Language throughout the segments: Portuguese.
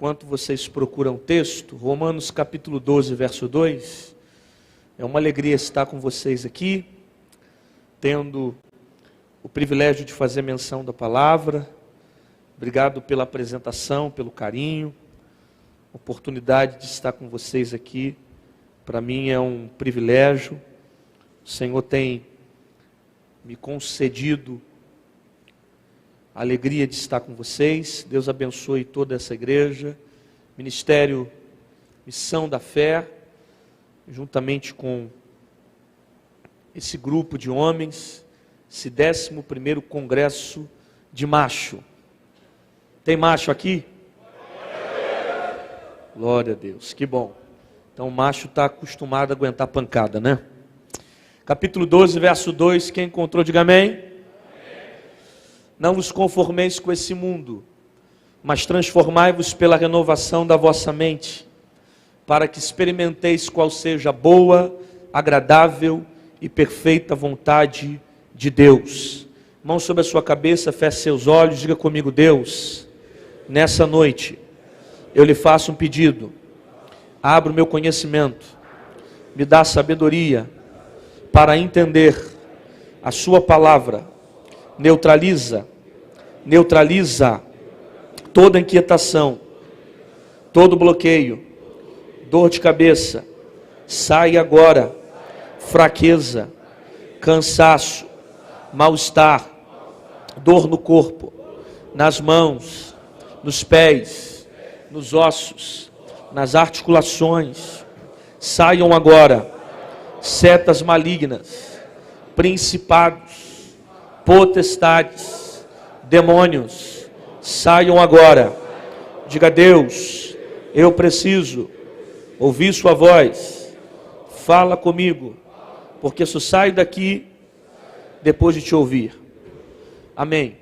Enquanto vocês procuram o texto, Romanos capítulo 12, verso 2, é uma alegria estar com vocês aqui, tendo o privilégio de fazer menção da palavra. Obrigado pela apresentação, pelo carinho, oportunidade de estar com vocês aqui, para mim é um privilégio. O Senhor tem me concedido a alegria de estar com vocês. Deus abençoe toda essa igreja, Ministério Missão da Fé, juntamente com esse grupo de homens, esse 11º Congresso de Macho. Tem macho aqui? Glória a Deus, que bom. Então o macho está acostumado a aguentar pancada, né? Capítulo 12, verso 2, quem encontrou, diga amém. Não vos conformeis com esse mundo, mas transformai-vos pela renovação da vossa mente, para que experimenteis qual seja a boa, agradável e perfeita vontade de Deus. Mão sobre a sua cabeça, feche seus olhos, diga comigo: Deus, nessa noite, eu lhe faço um pedido. Abra o meu conhecimento, me dá sabedoria para entender a sua palavra. Neutraliza toda inquietação, todo bloqueio, dor de cabeça, sai agora, fraqueza, cansaço, mal-estar, dor no corpo, nas mãos, nos pés, nos ossos, nas articulações, saiam agora, setas malignas, principados, potestades, demônios, saiam agora. Diga: Deus, eu preciso ouvir sua voz, fala comigo, porque só saio daqui depois de te ouvir. Amém.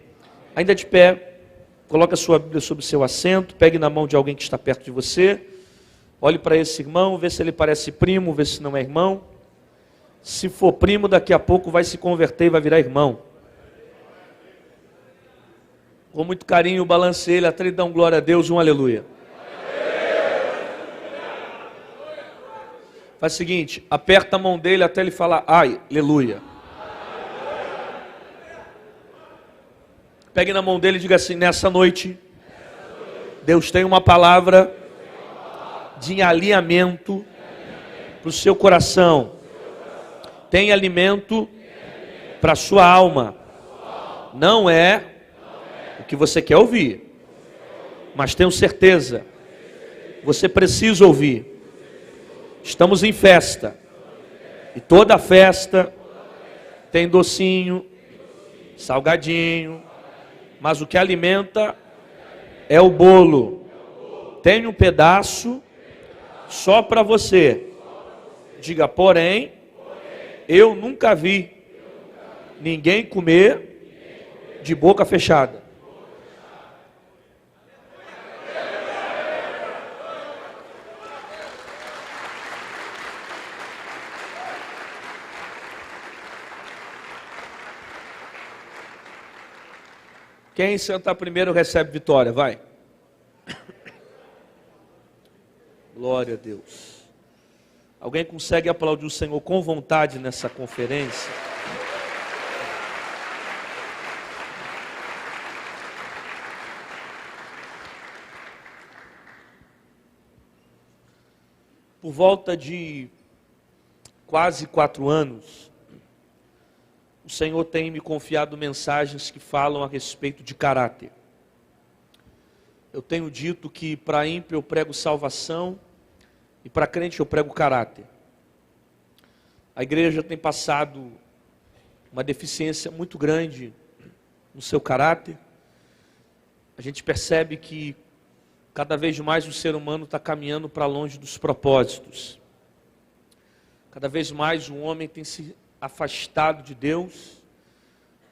Ainda de pé, coloque a sua Bíblia sobre o seu assento, pegue na mão de alguém que está perto de você, olhe para esse irmão, vê se ele parece primo, vê se não é irmão. Se for primo, daqui a pouco vai se converter e vai virar irmão. Com muito carinho, balance ele até ele dar um glória a Deus, um aleluia. Faz o seguinte, aperta a mão dele até ele falar ai, aleluia. Pegue na mão dele e diga assim: nessa noite, Deus tem uma palavra de alinhamento para o seu coração. Tem alimento para a sua alma. Não é o que você quer ouvir, mas tenho certeza, você precisa ouvir. Estamos em festa, e toda festa tem docinho, salgadinho, mas o que alimenta é o bolo. Tem um pedaço só para você. Diga: porém, eu nunca vi ninguém comer de boca fechada. Quem sentar primeiro recebe vitória, vai. Glória a Deus. Alguém consegue aplaudir o Senhor com vontade nessa conferência? Por volta de quase 4 anos, o Senhor tem me confiado mensagens que falam a respeito de caráter. Eu tenho dito que para ímpio eu prego salvação e para crente eu prego caráter. A igreja tem passado uma deficiência muito grande no seu caráter. A gente percebe que cada vez mais o ser humano está caminhando para longe dos propósitos. Cada vez mais o homem tem se afastado de Deus,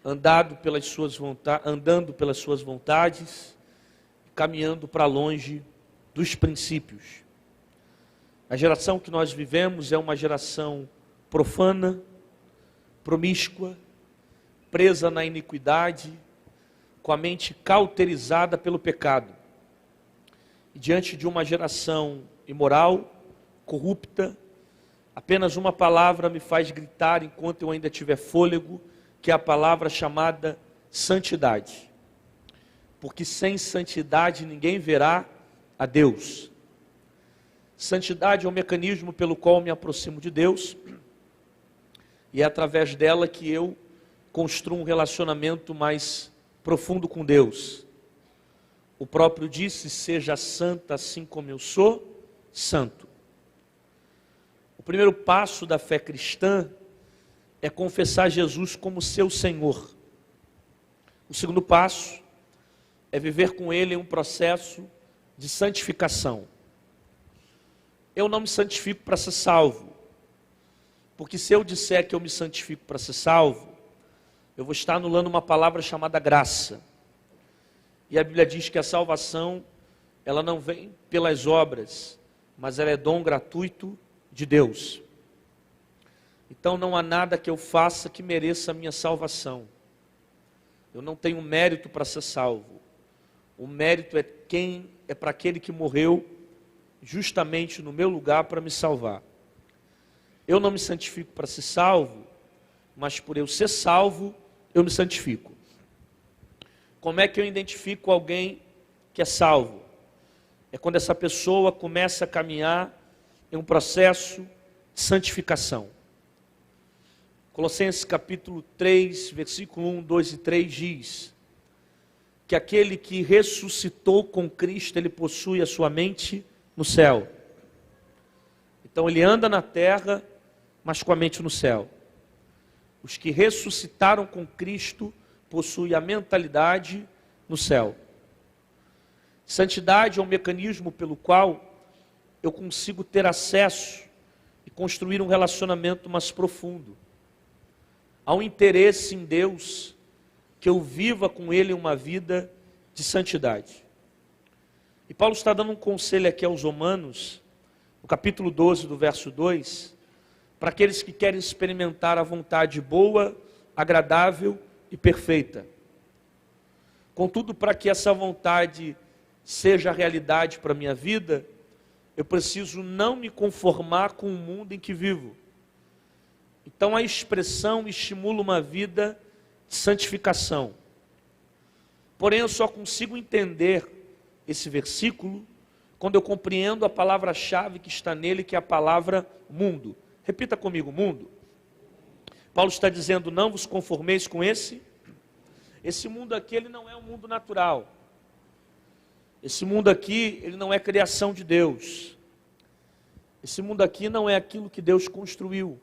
andando pelas suas vontades, caminhando para longe dos princípios. A geração que nós vivemos é uma geração profana, promíscua, presa na iniquidade, com a mente cauterizada pelo pecado. E diante de uma geração imoral, corrupta, apenas uma palavra me faz gritar enquanto eu ainda tiver fôlego, que é a palavra chamada santidade. Porque sem santidade ninguém verá a Deus. Santidade é o mecanismo pelo qual eu me aproximo de Deus, e é através dela que eu construo um relacionamento mais profundo com Deus. O próprio disse: seja santa assim como eu sou santo. O primeiro passo da fé cristã é confessar Jesus como seu Senhor. O segundo passo é viver com Ele em um processo de santificação. Eu não me santifico para ser salvo, porque se eu disser que eu me santifico para ser salvo, eu vou estar anulando uma palavra chamada graça. E a Bíblia diz que a salvação, ela não vem pelas obras, mas ela é dom gratuito de Deus. Então não há nada que eu faça que mereça a minha salvação. Eu não tenho mérito para ser salvo. O mérito é para aquele que morreu justamente no meu lugar para me salvar. Eu não me santifico para ser salvo, mas por eu ser salvo, eu me santifico. Como é que eu identifico alguém que é salvo? É quando essa pessoa começa a caminhar em um processo de santificação. Colossenses capítulo 3, versículo 1, 2 e 3 diz que aquele que ressuscitou com Cristo, ele possui a sua mente no céu. Então ele anda na terra, mas com a mente no céu. Os que ressuscitaram com Cristo possuem a mentalidade no céu. Santidade é um mecanismo pelo qual eu consigo ter acesso e construir um relacionamento mais profundo. Há um interesse em Deus que eu viva com Ele uma vida de santidade. E Paulo está dando um conselho aqui aos Romanos, no capítulo 12, do verso 2, para aqueles que querem experimentar a vontade boa, agradável e perfeita. Contudo, para que essa vontade seja realidade para a minha vida, eu preciso não me conformar com o mundo em que vivo. Então a expressão estimula uma vida de santificação. Porém, eu só consigo entender esse versículo quando eu compreendo a palavra-chave que está nele, que é a palavra mundo. Repita comigo, mundo. Paulo está dizendo: não vos conformeis com esse mundo aqui, ele não é um mundo natural. Esse mundo aqui, ele não é criação de Deus. Esse mundo aqui não é aquilo que Deus construiu.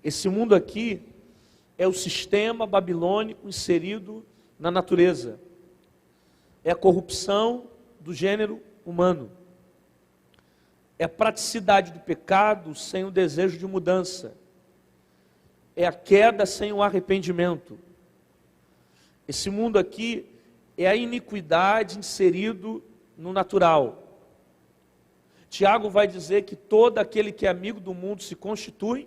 Esse mundo aqui é o sistema babilônico inserido na natureza. É a corrupção do gênero humano. É a praticidade do pecado sem o desejo de mudança. É a queda sem o arrependimento. Esse mundo aqui é a iniquidade inserido no natural. Tiago vai dizer que todo aquele que é amigo do mundo se constitui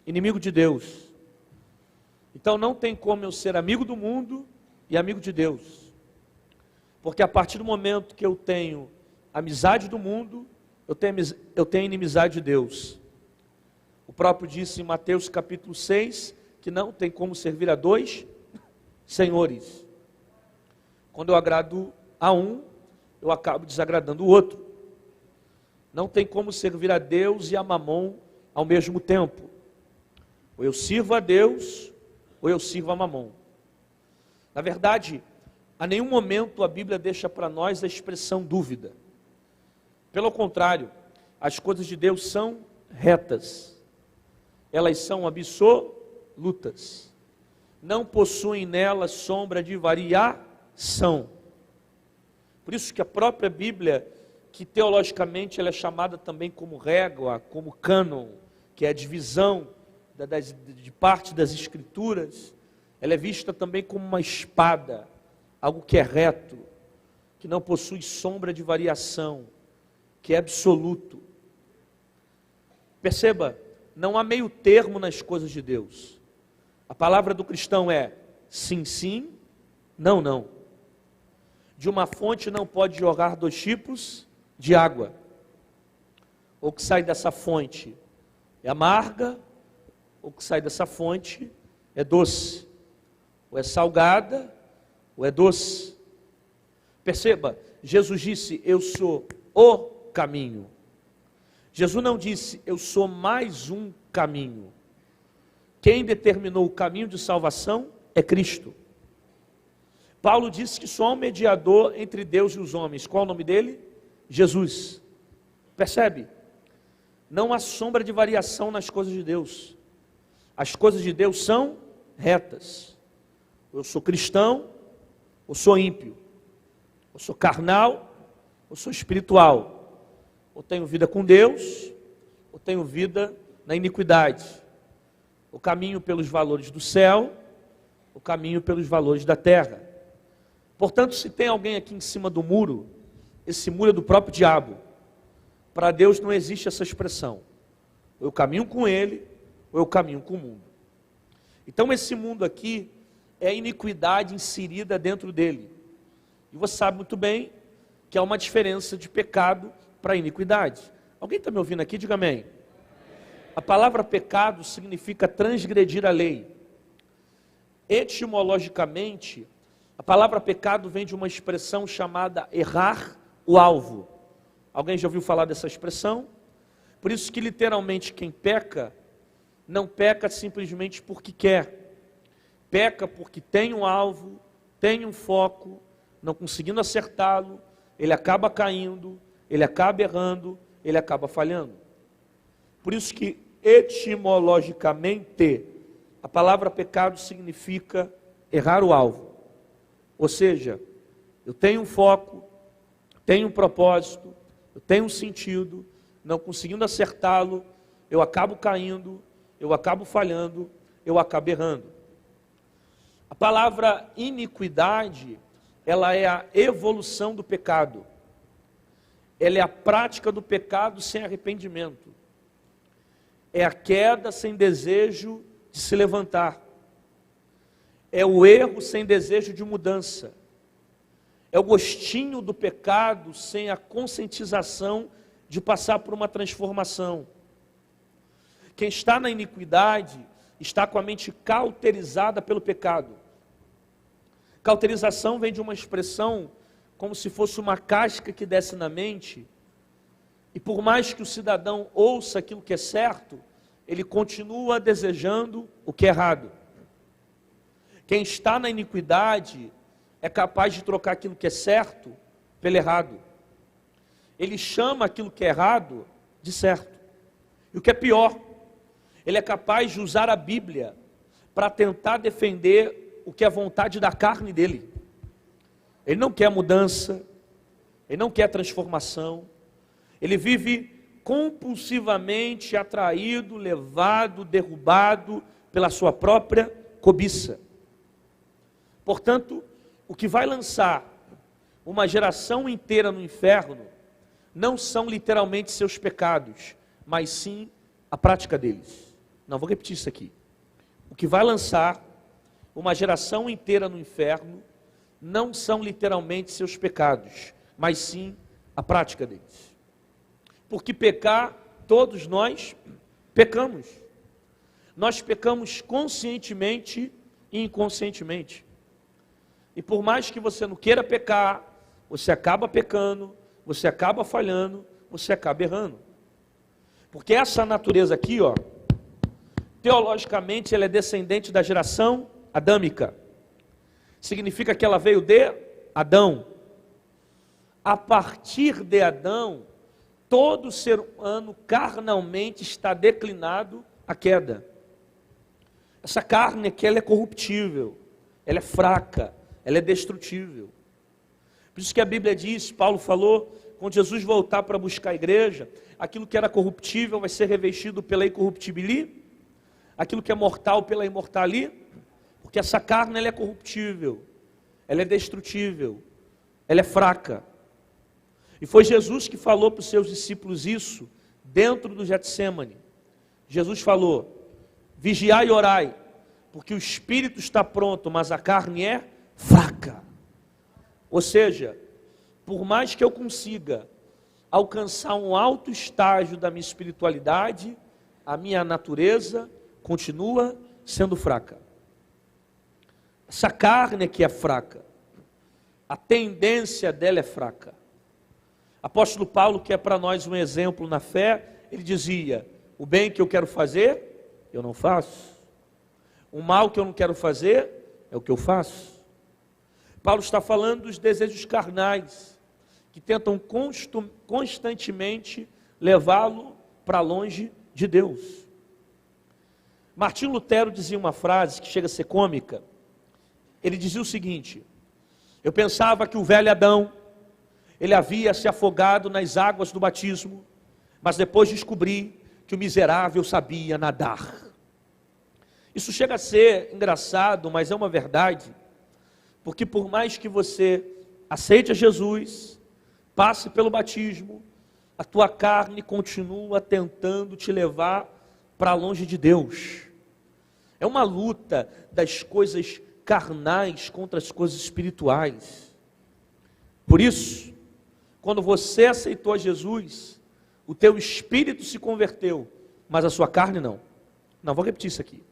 inimigo de Deus. Então não tem como eu ser amigo do mundo e amigo de Deus. Porque a partir do momento que eu tenho amizade do mundo, eu tenho inimizade de Deus. O próprio disse em Mateus capítulo 6, que não tem como servir a dois senhores. Quando eu agrado a um, eu acabo desagradando o outro. Não tem como servir a Deus e a Mamon ao mesmo tempo. Ou eu sirvo a Deus, ou eu sirvo a Mamon. Na verdade, a nenhum momento a Bíblia deixa para nós a expressão dúvida. Pelo contrário, as coisas de Deus são retas. Elas são absolutas. Não possuem nelas sombra de variação. Por isso que a própria Bíblia, que teologicamente ela é chamada também como régua, como cânon, que é a divisão de parte das Escrituras, ela é vista também como uma espada, algo que é reto, que não possui sombra de variação, que é absoluto. Perceba, não há meio termo nas coisas de Deus. A palavra do cristão é sim, sim, não, não. de uma fonte não pode jorrar 2 tipos de água. Ou que sai dessa fonte é amarga, ou que sai dessa fonte é doce. Ou é salgada, ou é doce. Perceba, Jesus disse, eu sou o caminho. Jesus não disse, eu sou mais um caminho. Quem determinou o caminho de salvação é Cristo. Paulo disse que só há um mediador entre Deus e os homens. Qual é o nome dele? Jesus. Percebe? Não há sombra de variação nas coisas de Deus. As coisas de Deus são retas. Eu sou cristão, ou sou ímpio. Eu sou carnal, ou sou espiritual. Ou tenho vida com Deus, ou tenho vida na iniquidade. O caminho pelos valores do céu, o caminho pelos valores da terra. Portanto, se tem alguém aqui em cima do muro, esse muro é do próprio diabo. Para Deus não existe essa expressão. Ou eu caminho com ele, ou eu caminho com o mundo. Então esse mundo aqui é a iniquidade inserida dentro dele. E você sabe muito bem que há uma diferença de pecado para iniquidade. Alguém está me ouvindo aqui? Diga amém. A palavra pecado significa transgredir a lei. Etimologicamente, a palavra pecado vem de uma expressão chamada errar o alvo. Alguém já ouviu falar dessa expressão? Por isso que literalmente quem peca, não peca simplesmente porque quer. Peca porque tem um alvo, tem um foco, não conseguindo acertá-lo, ele acaba caindo, ele acaba errando, ele acaba falhando. Por isso que etimologicamente a palavra pecado significa errar o alvo. Ou seja, eu tenho um foco, tenho um propósito, eu tenho um sentido, não conseguindo acertá-lo, eu acabo caindo, eu acabo falhando, eu acabo errando. A palavra iniquidade, ela é a evolução do pecado. Ela é a prática do pecado sem arrependimento. É a queda sem desejo de se levantar. É o erro sem desejo de mudança. É o gostinho do pecado sem a conscientização de passar por uma transformação. Quem está na iniquidade está com a mente cauterizada pelo pecado. Cauterização vem de uma expressão como se fosse uma casca que desce na mente, e por mais que o cidadão ouça aquilo que é certo, ele continua desejando o que é errado. Quem está na iniquidade é capaz de trocar aquilo que é certo pelo errado. Ele chama aquilo que é errado de certo. E o que é pior, ele é capaz de usar a Bíblia para tentar defender o que é a vontade da carne dele. Ele não quer mudança, ele não quer transformação, ele vive compulsivamente atraído, levado, derrubado pela sua própria cobiça. Portanto, o que vai lançar uma geração inteira no inferno não são literalmente seus pecados, mas sim a prática deles. Não, vou repetir isso aqui. O que vai lançar uma geração inteira no inferno não são literalmente seus pecados, mas sim a prática deles. Porque pecar, todos nós pecamos. Nós pecamos conscientemente e inconscientemente. E por mais que você não queira pecar, você acaba pecando, você acaba falhando, você acaba errando. Porque essa natureza aqui, ó, teologicamente ela é descendente da geração adâmica. Significa que ela veio de Adão. A partir de Adão, todo ser humano carnalmente está declinado à queda. Essa carne aqui, ela é corruptível, ela é fraca, ela é destrutível. Por isso que a Bíblia diz, Paulo falou, quando Jesus voltar para buscar a igreja, aquilo que era corruptível vai ser revestido pela incorruptibili, aquilo que é mortal pela imortali, porque essa carne ela é corruptível, ela é destrutível, ela é fraca. E foi Jesus que falou para os seus discípulos isso, dentro do Getsêmani. Jesus falou, vigiai e orai, porque o espírito está pronto, mas a carne é fraca. Ou seja, por mais que eu consiga alcançar um alto estágio da minha espiritualidade, a minha natureza continua sendo fraca. Essa carne aqui é fraca. A tendência dela é fraca. Apóstolo Paulo, que é para nós um exemplo na fé, ele dizia: o bem que eu quero fazer, eu não faço. O mal que eu não quero fazer, é o que eu faço. Paulo está falando dos desejos carnais, que tentam constantemente levá-lo para longe de Deus. Martinho Lutero dizia uma frase que chega a ser cômica. Ele dizia o seguinte: eu pensava que o velho Adão, ele havia se afogado nas águas do batismo, mas depois descobri que o miserável sabia nadar. Isso chega a ser engraçado, mas é uma verdade, porque por mais que você aceite a Jesus, passe pelo batismo, a tua carne continua tentando te levar para longe de Deus. É uma luta das coisas carnais contra as coisas espirituais. Por isso, quando você aceitou a Jesus, o teu espírito se converteu, mas a sua carne não. Não, vou repetir isso aqui.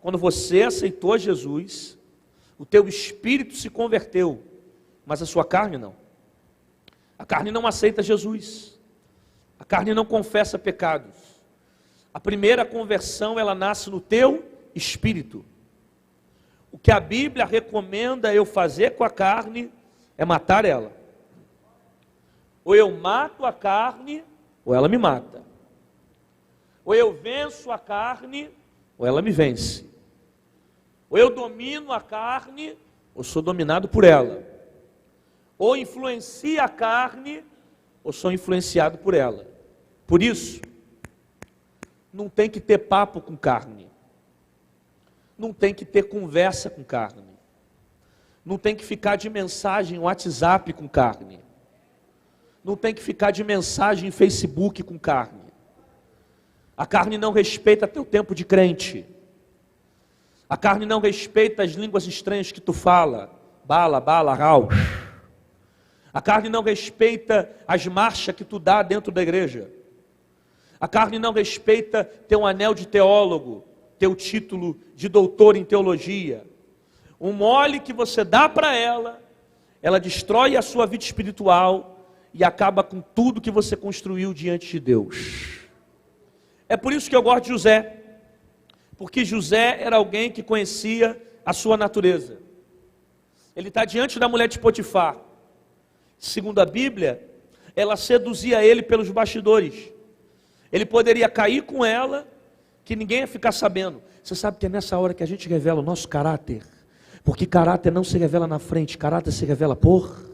Quando você aceitou a Jesus, o teu espírito se converteu, mas a sua carne não. A carne não aceita Jesus. A carne não confessa pecados. A primeira conversão, ela nasce no teu espírito. O que a Bíblia recomenda eu fazer com a carne é matar ela. Ou eu mato a carne, ou ela me mata. Ou eu venço a carne, ou ela me vence. Ou eu domino a carne, ou sou dominado por ela. Ou influencio a carne, ou sou influenciado por ela. Por isso, não tem que ter papo com carne. Não tem que ter conversa com carne. Não tem que ficar de mensagem WhatsApp com carne. Não tem que ficar de mensagem Facebook com carne. A carne não respeita teu tempo de crente. A carne não respeita as línguas estranhas que tu fala. Bala, bala, rau. A carne não respeita as marchas que tu dá dentro da igreja. A carne não respeita teu anel de teólogo, teu título de doutor em teologia. Um mole que você dá para ela, ela destrói a sua vida espiritual e acaba com tudo que você construiu diante de Deus. É por isso que eu gosto de José, porque José era alguém que conhecia a sua natureza. Ele está diante da mulher de Potifar. Segundo a Bíblia, ela seduzia ele pelos bastidores. Ele poderia cair com ela, que ninguém ia ficar sabendo. Você sabe que é nessa hora que a gente revela o nosso caráter, porque caráter não se revela na frente, caráter se revela por...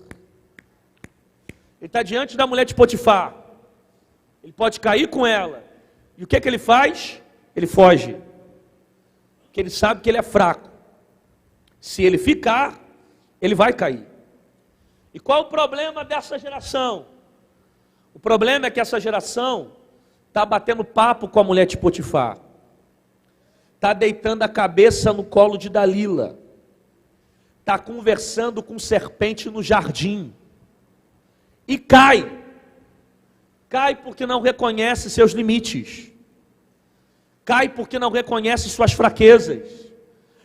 Ele está diante da mulher de Potifar. Ele pode cair com ela. E o que ele faz? Ele foge. Porque ele sabe que ele é fraco. Se ele ficar, ele vai cair. E qual o problema dessa geração? O problema é que essa geração está batendo papo com a mulher de Potifar. Está deitando a cabeça no colo de Dalila. Está conversando com serpente no jardim. E cai. Cai porque não reconhece seus limites. Cai porque não reconhece suas fraquezas.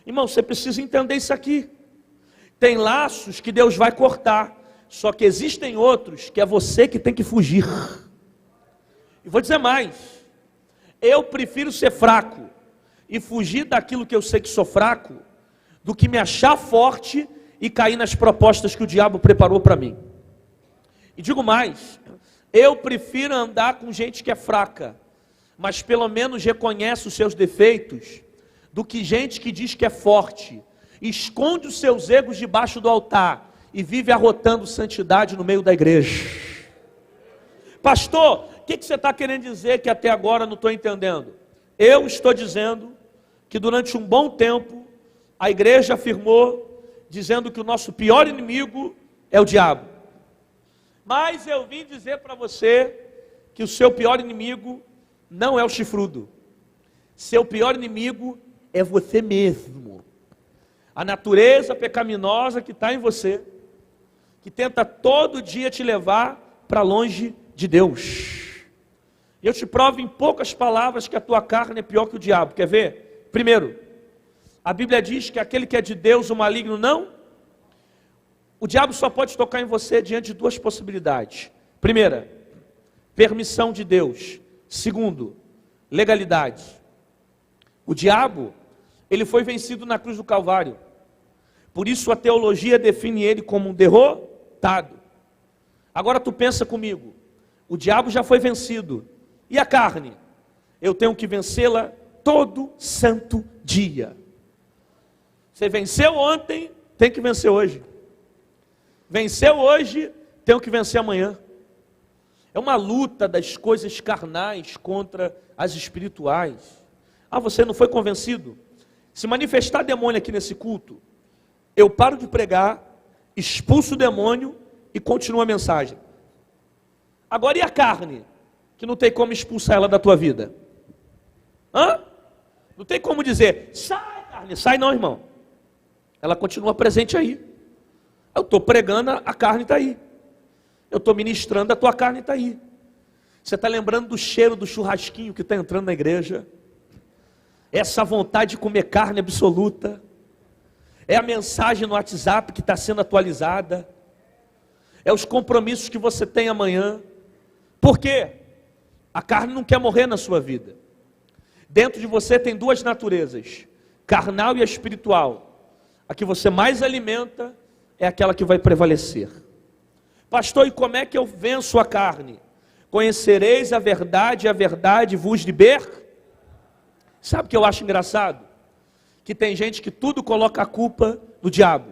Irmão, você precisa entender isso aqui. Tem laços que Deus vai cortar. Só que existem outros que é você que tem que fugir. E vou dizer mais. Eu prefiro ser fraco e fugir daquilo que eu sei que sou fraco, do que me achar forte e cair nas propostas que o diabo preparou para mim. E digo mais, eu prefiro andar com gente que é fraca, mas pelo menos reconhece os seus defeitos, do que gente que diz que é forte, esconde os seus egos debaixo do altar e vive arrotando santidade no meio da igreja. Pastor, o que você está querendo dizer que até agora não estou entendendo? Eu estou dizendo que durante um bom tempo a igreja afirmou, dizendo que o nosso pior inimigo é o diabo. Mas eu vim dizer para você que o seu pior inimigo não é o chifrudo. Seu pior inimigo é você mesmo. A natureza pecaminosa que está em você. que tenta todo dia te levar para longe de Deus. E eu te provo em poucas palavras que a tua carne é pior que o diabo. Quer ver? Primeiro, a Bíblia diz que aquele que é de Deus, o maligno não. O diabo só pode tocar em você diante de duas possibilidades. Primeira, permissão de Deus. Segundo, legalidade. O diabo, ele foi vencido na cruz do Calvário. Por isso a teologia define ele como um derrotado. Agora tu pensa comigo, o diabo já foi vencido. E a carne? Eu tenho que vencê-la todo santo dia. Você venceu ontem, tem que vencer hoje. Venceu hoje, tenho que vencer amanhã. É uma luta das coisas carnais contra as espirituais. Ah, você não foi convencido? Se manifestar demônio aqui nesse culto, eu paro de pregar, expulso o demônio e continuo a mensagem. Agora e a carne? Que não tem como expulsar ela da tua vida? Não tem como dizer, sai carne, sai não, irmão. Ela continua presente aí. Eu estou pregando, a carne está aí. Eu estou ministrando, a tua carne está aí. Você está lembrando do cheiro do churrasquinho que está entrando na igreja? Essa vontade de comer carne absoluta. É a mensagem no WhatsApp que está sendo atualizada. É os compromissos que você tem amanhã. Por quê? A carne não quer morrer na sua vida. Dentro de você tem duas naturezas, carnal e espiritual. A que você mais alimenta é aquela que vai prevalecer. Pastor, e como é que eu venço a carne? Conhecereis a verdade vos libertará. Sabe o que eu acho engraçado? Que tem gente que tudo coloca a culpa no diabo.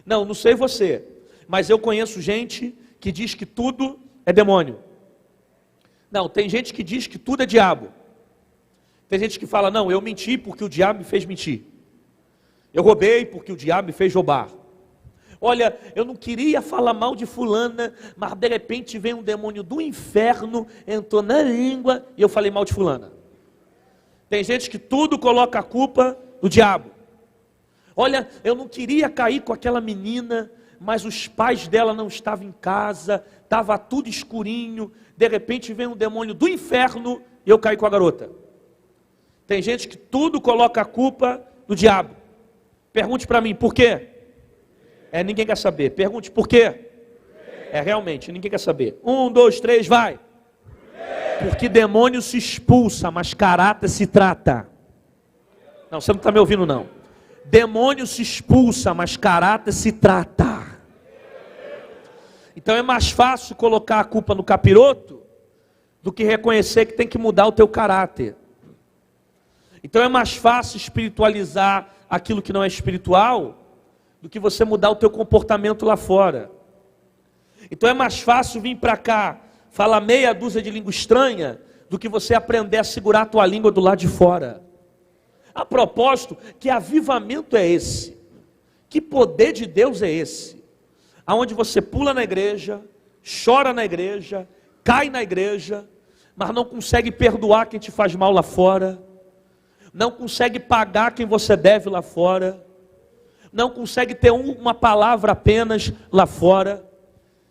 Não sei você, mas eu conheço gente que diz que tudo é demônio. Não, tem gente que diz que tudo é diabo. Tem gente que fala, não, eu menti porque o diabo me fez mentir. Eu roubei porque o diabo me fez roubar. Olha, eu não queria falar mal de fulana, mas de repente vem um demônio do inferno, entrou na língua e eu falei mal de fulana. Tem gente que tudo coloca a culpa no diabo. Olha, eu não queria cair com aquela menina, mas os pais dela não estavam em casa, estava tudo escurinho, de repente vem um demônio do inferno e eu caí com a garota. Tem gente que tudo coloca a culpa no diabo. Pergunte para mim, por quê? Ninguém quer saber. Pergunte, por quê? Realmente, ninguém quer saber. 1, 2, 3, vai. Porque demônio se expulsa, mas caráter se trata. Não, você não está me ouvindo não. Demônio se expulsa, mas caráter se trata. Então é mais fácil colocar a culpa no capiroto do que reconhecer que tem que mudar o teu caráter. Então é mais fácil espiritualizar aquilo que não é espiritual do que você mudar o teu comportamento lá fora. Então é mais fácil vir para cá, falar meia dúzia de língua estranha, do que você aprender a segurar a tua língua do lado de fora. A propósito, que avivamento é esse? Que poder de Deus é esse? Aonde você pula na igreja, chora na igreja, cai na igreja, mas não consegue perdoar quem te faz mal lá fora, não consegue pagar quem você deve lá fora, não consegue ter uma palavra apenas lá fora.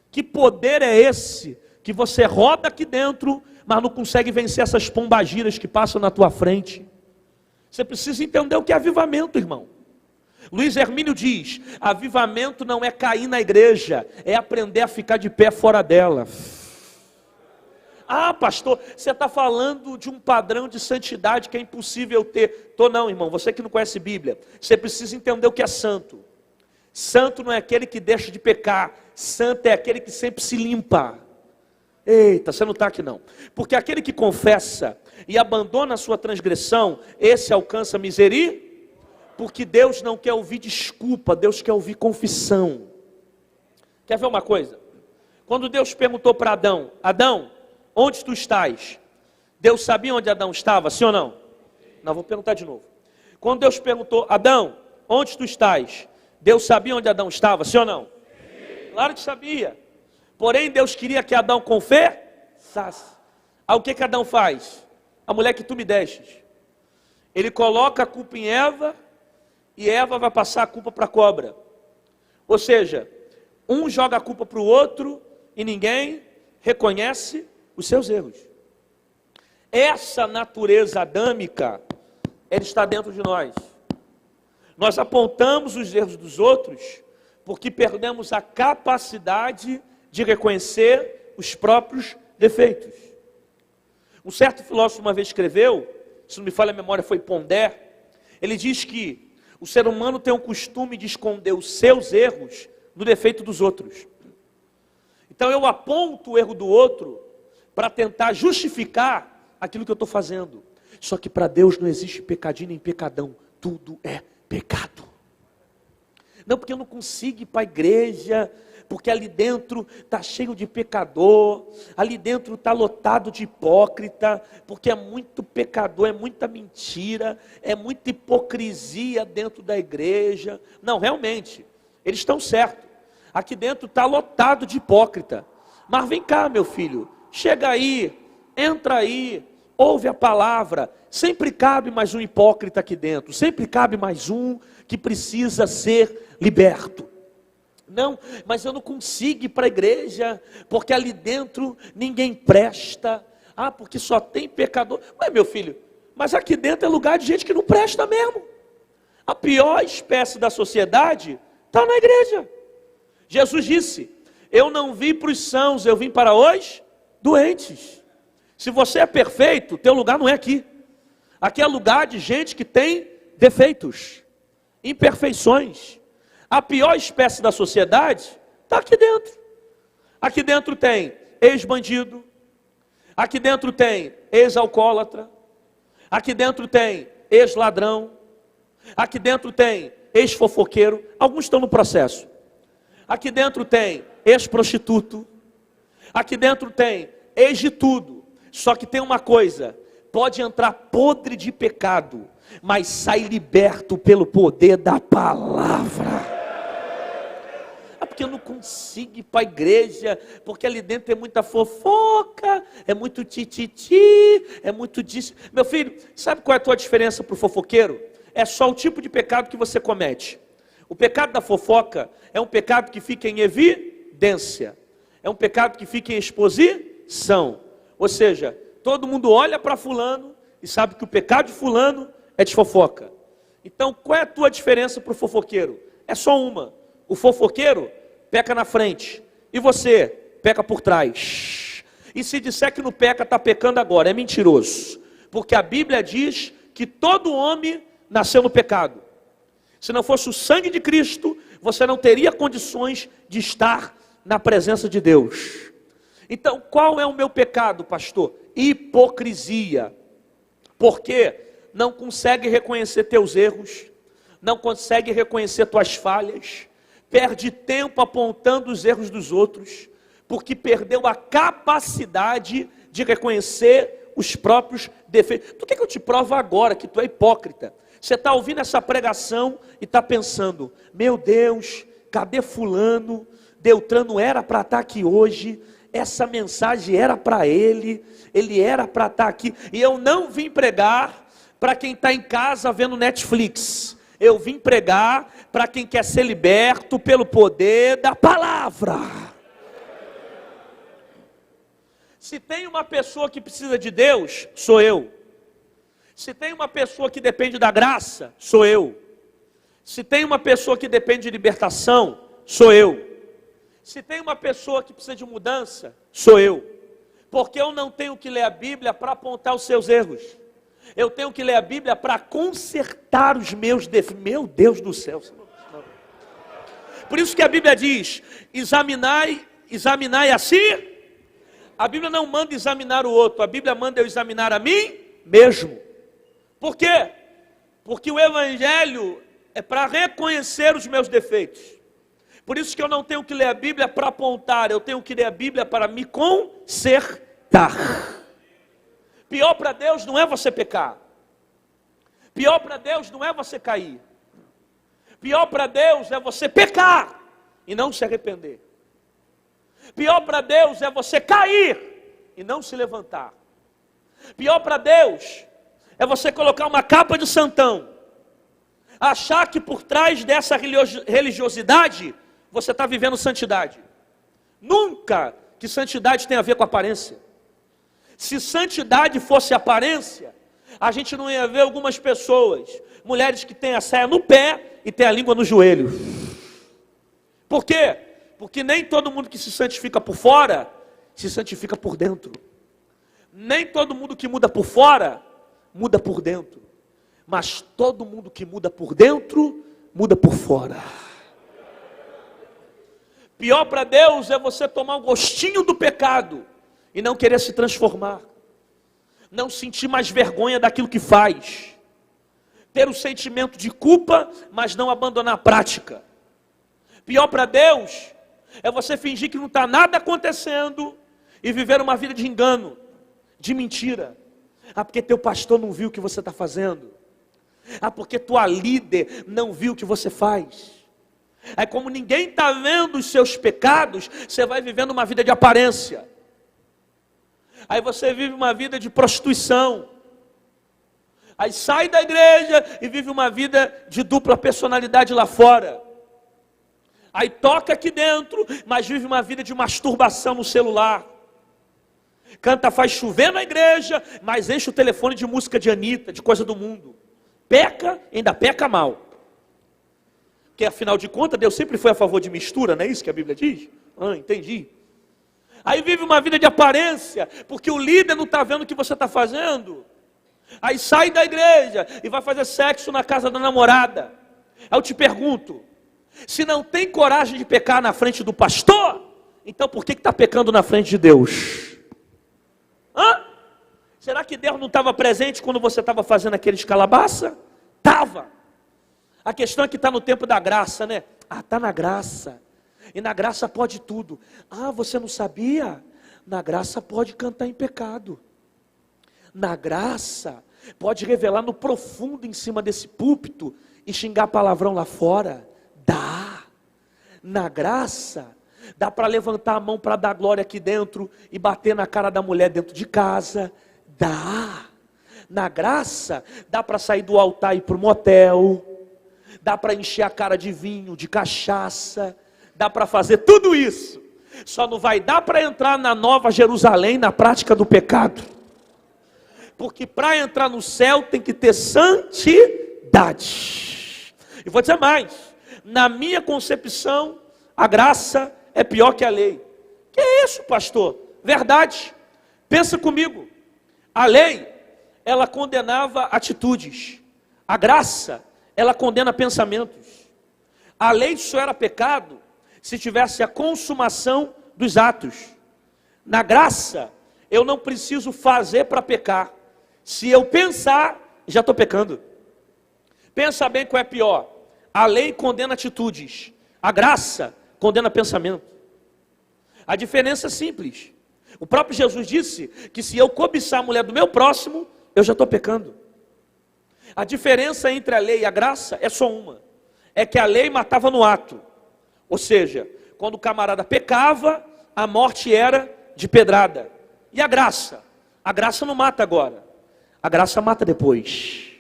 Que poder é esse que você roda aqui dentro, mas não consegue vencer essas pombagiras que passam na tua frente? Você precisa entender o que é avivamento, irmão. Luiz Hermínio diz, avivamento não é cair na igreja, é aprender a ficar de pé fora dela. Ah, pastor, você está falando de um padrão de santidade que é impossível ter. Não, irmão, você que não conhece Bíblia, você precisa entender o que é santo. Santo não é aquele que deixa de pecar, santo é aquele que sempre se limpa. Eita, você não está aqui não. Porque aquele que confessa e abandona a sua transgressão, esse alcança misericórdia, porque Deus não quer ouvir desculpa, Deus quer ouvir confissão. Quer ver uma coisa? Quando Deus perguntou para Adão, Adão, onde tu estás? Deus sabia onde Adão estava, sim ou não? Não, vou perguntar de novo. Quando Deus perguntou, Adão, onde tu estás? Deus sabia onde Adão estava, sim ou não? Sim. Claro que sabia. Porém, Deus queria que Adão confessasse. Aí o que Adão faz? A mulher que tu me destes. Ele coloca a culpa em Eva, e Eva vai passar a culpa para a cobra. Ou seja, Um joga a culpa para o outro e ninguém reconhece os seus erros. Essa natureza adâmica, ela está dentro de nós. Nós apontamos os erros dos outros porque perdemos a capacidade de reconhecer os próprios defeitos. Um certo filósofo uma vez escreveu, se não me falha a memória foi Pondé, ele diz que o ser humano tem o costume de esconder os seus erros no defeito dos outros. Então eu aponto o erro do outro para tentar justificar aquilo que eu estou fazendo. Só que para Deus não existe pecadinho nem pecadão, tudo é pecado. Não, porque eu não consigo ir para a igreja, porque ali dentro está cheio de pecador, ali dentro está lotado de hipócrita, porque é muito pecador, é muita mentira, é muita hipocrisia dentro da igreja. Não, realmente, eles estão certos. Aqui dentro está lotado de hipócrita. Mas vem cá, meu filho, chega aí, entra aí, ouve a palavra. Sempre cabe mais um hipócrita aqui dentro, sempre cabe mais um que precisa ser liberto. Não, mas eu não consigo ir para a igreja, porque ali dentro ninguém presta. Ah, porque só tem pecador. Ué, meu filho, mas aqui dentro é lugar de gente que não presta mesmo. A pior espécie da sociedade está na igreja. Jesus disse, eu não vim para os sãos, eu vim para os doentes. Se você é perfeito, teu lugar não é aqui. Aqui é lugar de gente que tem defeitos, imperfeições. A pior espécie da sociedade está aqui dentro. Aqui dentro tem ex-bandido. Aqui dentro tem ex-alcoólatra. Aqui dentro tem ex-ladrão. Aqui dentro tem ex-fofoqueiro. Alguns estão no processo. Aqui dentro tem ex-prostituto. Aqui dentro tem ex de tudo. Só que tem uma coisa. Pode entrar podre de pecado, mas sai liberto pelo poder da palavra. Porque eu não consigo ir para a igreja, porque ali dentro é muita fofoca, é muito tititi, é muito disso. Meu filho, sabe qual é a tua diferença para o fofoqueiro? É só o tipo de pecado que você comete. O pecado da fofoca é um pecado que fica em evidência, é um pecado que fica em exposição. Ou seja, todo mundo olha para fulano e sabe que o pecado de fulano é de fofoca. Então, qual é a tua diferença para o fofoqueiro? É só uma. O fofoqueiro peca na frente e você peca por trás. E se disser que não peca, está pecando agora, é mentiroso. Porque a Bíblia diz que todo homem nasceu no pecado. Se não fosse o sangue de Cristo, você não teria condições de estar na presença de Deus. Então, qual é o meu pecado, pastor? Hipocrisia. Porque não consegue reconhecer teus erros, não consegue reconhecer tuas falhas, perde tempo apontando os erros dos outros, porque perdeu a capacidade de reconhecer os próprios defeitos. Do que eu te provo agora que tu é hipócrita? Você está ouvindo essa pregação e está pensando, meu Deus, cadê fulano? Beltrano era para estar aqui hoje, essa mensagem era para ele era para estar aqui, e eu não vim pregar para quem está em casa vendo Netflix, eu vim pregar para quem quer ser liberto pelo poder da palavra. Se tem uma pessoa que precisa de Deus, sou eu. Se tem uma pessoa que depende da graça, sou eu. Se tem uma pessoa que depende de libertação, sou eu. Se tem uma pessoa que precisa de mudança, sou eu. Porque eu não tenho que ler a Bíblia para apontar os seus erros. Eu tenho que ler a Bíblia para consertar os meus defeitos. Meu Deus do céu. Por isso que a Bíblia diz, examinai a si. A Bíblia não manda examinar o outro, a Bíblia manda eu examinar a mim mesmo. Por quê? Porque o Evangelho é para reconhecer os meus defeitos. Por isso que eu não tenho que ler a Bíblia para apontar, eu tenho que ler a Bíblia para me consertar. Pior para Deus não é você pecar. Pior para Deus não é você cair. Pior para Deus é você pecar e não se arrepender. Pior para Deus é você cair e não se levantar. Pior para Deus é você colocar uma capa de santão, achar que por trás dessa religiosidade você está vivendo santidade. Nunca que santidade tem a ver com aparência. Se santidade fosse aparência, a gente não ia ver algumas pessoas, mulheres que têm a saia no pé e têm a língua no joelho. Por quê? Porque nem todo mundo que se santifica por fora, se santifica por dentro. Nem todo mundo que muda por fora, muda por dentro. Mas todo mundo que muda por dentro, muda por fora. Pior para Deus é você tomar um gostinho do pecado e não querer se transformar. Não sentir mais vergonha daquilo que faz. Ter o sentimento de culpa, mas não abandonar a prática. Pior para Deus é você fingir que não está nada acontecendo e viver uma vida de engano, de mentira. Ah, porque teu pastor não viu o que você está fazendo. Ah, porque tua líder não viu o que você faz. Aí como ninguém está vendo os seus pecados, você vai vivendo uma vida de aparência. Aí você vive uma vida de prostituição. Aí sai da igreja e vive uma vida de dupla personalidade lá fora. Aí toca aqui dentro, mas vive uma vida de masturbação no celular. Canta, faz chover na igreja, mas enche o telefone de música de Anitta, de coisa do mundo. Peca, ainda peca mal. Porque afinal de contas, Deus sempre foi a favor de mistura, não é isso que a Bíblia diz? Ah, entendi. Aí vive uma vida de aparência, porque o líder não está vendo o que você está fazendo. Aí sai da igreja e vai fazer sexo na casa da namorada. Aí eu te pergunto, se não tem coragem de pecar na frente do pastor, então por que está pecando na frente de Deus? Hã? Será que Deus não estava presente quando você estava fazendo aqueles calabaça? Estava. A questão é que está no tempo da graça, né? Ah, está na graça. E na graça pode tudo. Ah, você não sabia? Na graça pode cantar em pecado. Na graça pode revelar no profundo em cima desse púlpito e xingar palavrão lá fora. Dá. Na graça dá para levantar a mão para dar glória aqui dentro e bater na cara da mulher dentro de casa. Dá. Na graça dá para sair do altar e ir para o motel. Dá para encher a cara de vinho, de cachaça. Dá para fazer tudo isso. Só não vai dar para entrar na Nova Jerusalém na prática do pecado. Porque para entrar no céu tem que ter santidade. E vou dizer mais. Na minha concepção, a graça é pior que a lei. Que é isso, pastor? Verdade. Pensa comigo. A lei, ela condenava atitudes. A graça, ela condena pensamentos. A lei só era pecado se tivesse a consumação dos atos. Na graça, eu não preciso fazer para pecar. Se eu pensar, já estou pecando. Pensa bem qual é pior. A lei condena atitudes. A graça condena pensamento. A diferença é simples. O próprio Jesus disse que se eu cobiçar a mulher do meu próximo, eu já estou pecando. A diferença entre a lei e a graça é só uma. É que a lei matava no ato. Ou seja, quando o camarada pecava, a morte era de pedrada. E a graça? A graça não mata agora. A graça mata depois.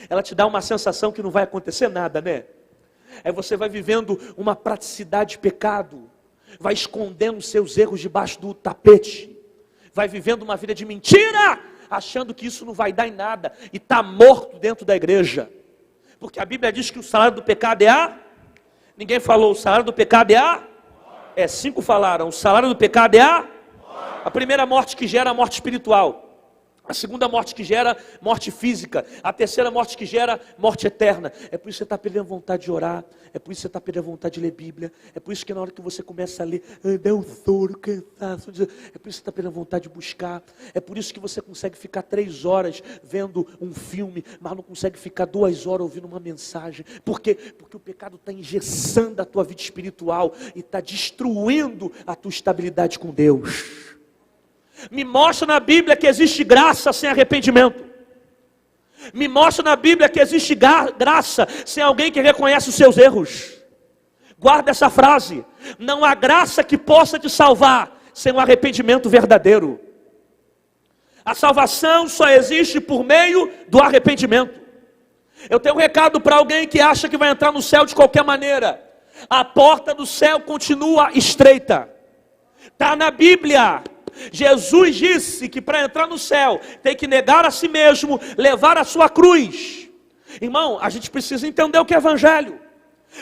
Ela te dá uma sensação que não vai acontecer nada, né? Aí você vai vivendo uma praticidade de pecado. Vai escondendo seus erros debaixo do tapete. Vai vivendo uma vida de mentira, achando que isso não vai dar em nada. E está morto dentro da igreja. Porque a Bíblia diz que o salário do pecado é a... Ninguém falou, o salário do pecado é a... 5 falaram, o salário do pecado é a... A primeira morte que gera a morte espiritual. A segunda morte que gera morte física. A terceira morte que gera morte eterna. É por isso que você está perdendo vontade de orar. É por isso que você está perdendo vontade de ler Bíblia. É por isso que na hora que você começa a ler, dá um sono, cansaço. É por isso que você está perdendo vontade de buscar. É por isso que você consegue ficar 3 horas vendo um filme, mas não consegue ficar 2 horas ouvindo uma mensagem. Por quê? Porque o pecado está engessando a tua vida espiritual e está destruindo a tua estabilidade com Deus. Me mostra na Bíblia que existe graça sem arrependimento. Me mostra na Bíblia que existe graça sem alguém que reconhece os seus erros. Guarda essa frase. Não há graça que possa te salvar sem um arrependimento verdadeiro. A salvação só existe por meio do arrependimento. Eu tenho um recado para alguém que acha que vai entrar no céu de qualquer maneira. A porta do céu continua estreita. Está na Bíblia. Jesus disse que para entrar no céu tem que negar a si mesmo, levar a sua cruz. Irmão, a gente precisa entender o que é evangelho.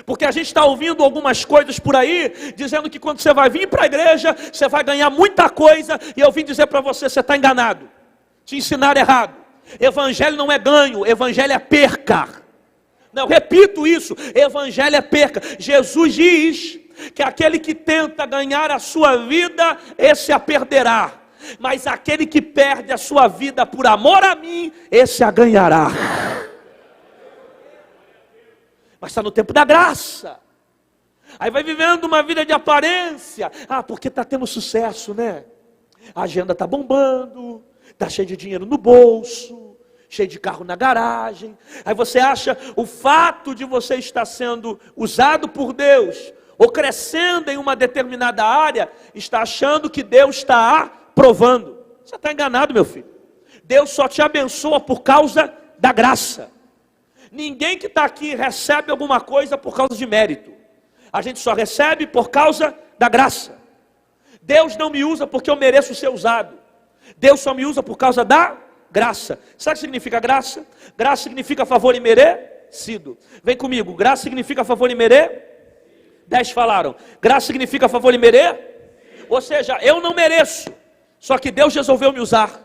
Porque a gente está ouvindo algumas coisas por aí, dizendo que quando você vai vir para a igreja, você vai ganhar muita coisa. E eu vim dizer para você, você está enganado. Te ensinaram errado. Evangelho não é ganho, evangelho é perca. Não, repito isso, evangelho é perca. Jesus diz que aquele que tenta ganhar a sua vida, esse a perderá. Mas aquele que perde a sua vida por amor a mim, esse a ganhará. Mas está no tempo da graça. Aí vai vivendo uma vida de aparência. Ah, porque está tendo sucesso, né? A agenda está bombando, está cheio de dinheiro no bolso, cheio de carro na garagem. Aí você acha o fato de você estar sendo usado por Deus, ou crescendo em uma determinada área, está achando que Deus está aprovando. Você está enganado, meu filho. Deus só te abençoa por causa da graça. Ninguém que está aqui recebe alguma coisa por causa de mérito. A gente só recebe por causa da graça. Deus não me usa porque eu mereço ser usado. Deus só me usa por causa da graça. Sabe o que significa graça? Graça significa favor imerecido. Vem comigo, graça significa favor imerecido. 10 falaram, graça significa favor imerecido. Ou seja, eu não mereço, só que Deus resolveu me usar.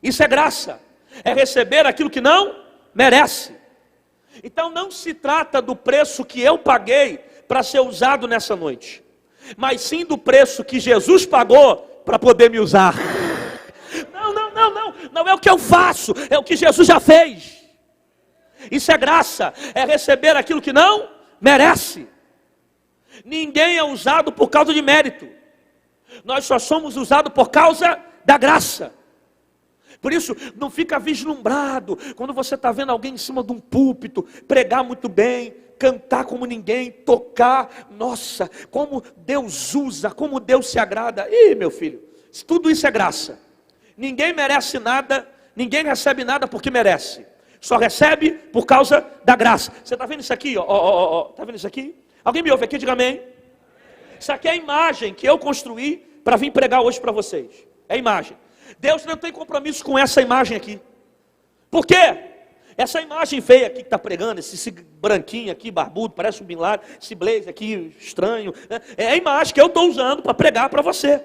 Isso é graça, é receber aquilo que não merece. Então não se trata do preço que eu paguei para ser usado nessa noite, mas sim do preço que Jesus pagou para poder me usar. Não é o que eu faço, é o que Jesus já fez. Isso é graça, é receber aquilo que não merece. Ninguém é usado por causa de mérito. Nós só somos usados por causa da graça. Por isso, não fica vislumbrado quando você está vendo alguém em cima de um púlpito, pregar muito bem, cantar como ninguém, tocar. Nossa, como Deus usa, como Deus se agrada. Ih, meu filho, tudo isso é graça. Ninguém merece nada, ninguém recebe nada porque merece. Só recebe por causa da graça. Você está vendo isso aqui? Está vendo isso aqui? Alguém me ouve aqui? Diga amém. Isso aqui é a imagem que eu construí para vir pregar hoje para vocês. É a imagem. Deus não tem compromisso com essa imagem aqui. Por quê? Essa imagem feia aqui que está pregando, esse branquinho aqui, barbudo, parece um Bin Laden, esse blazer aqui estranho, né? É a imagem que eu estou usando para pregar para você.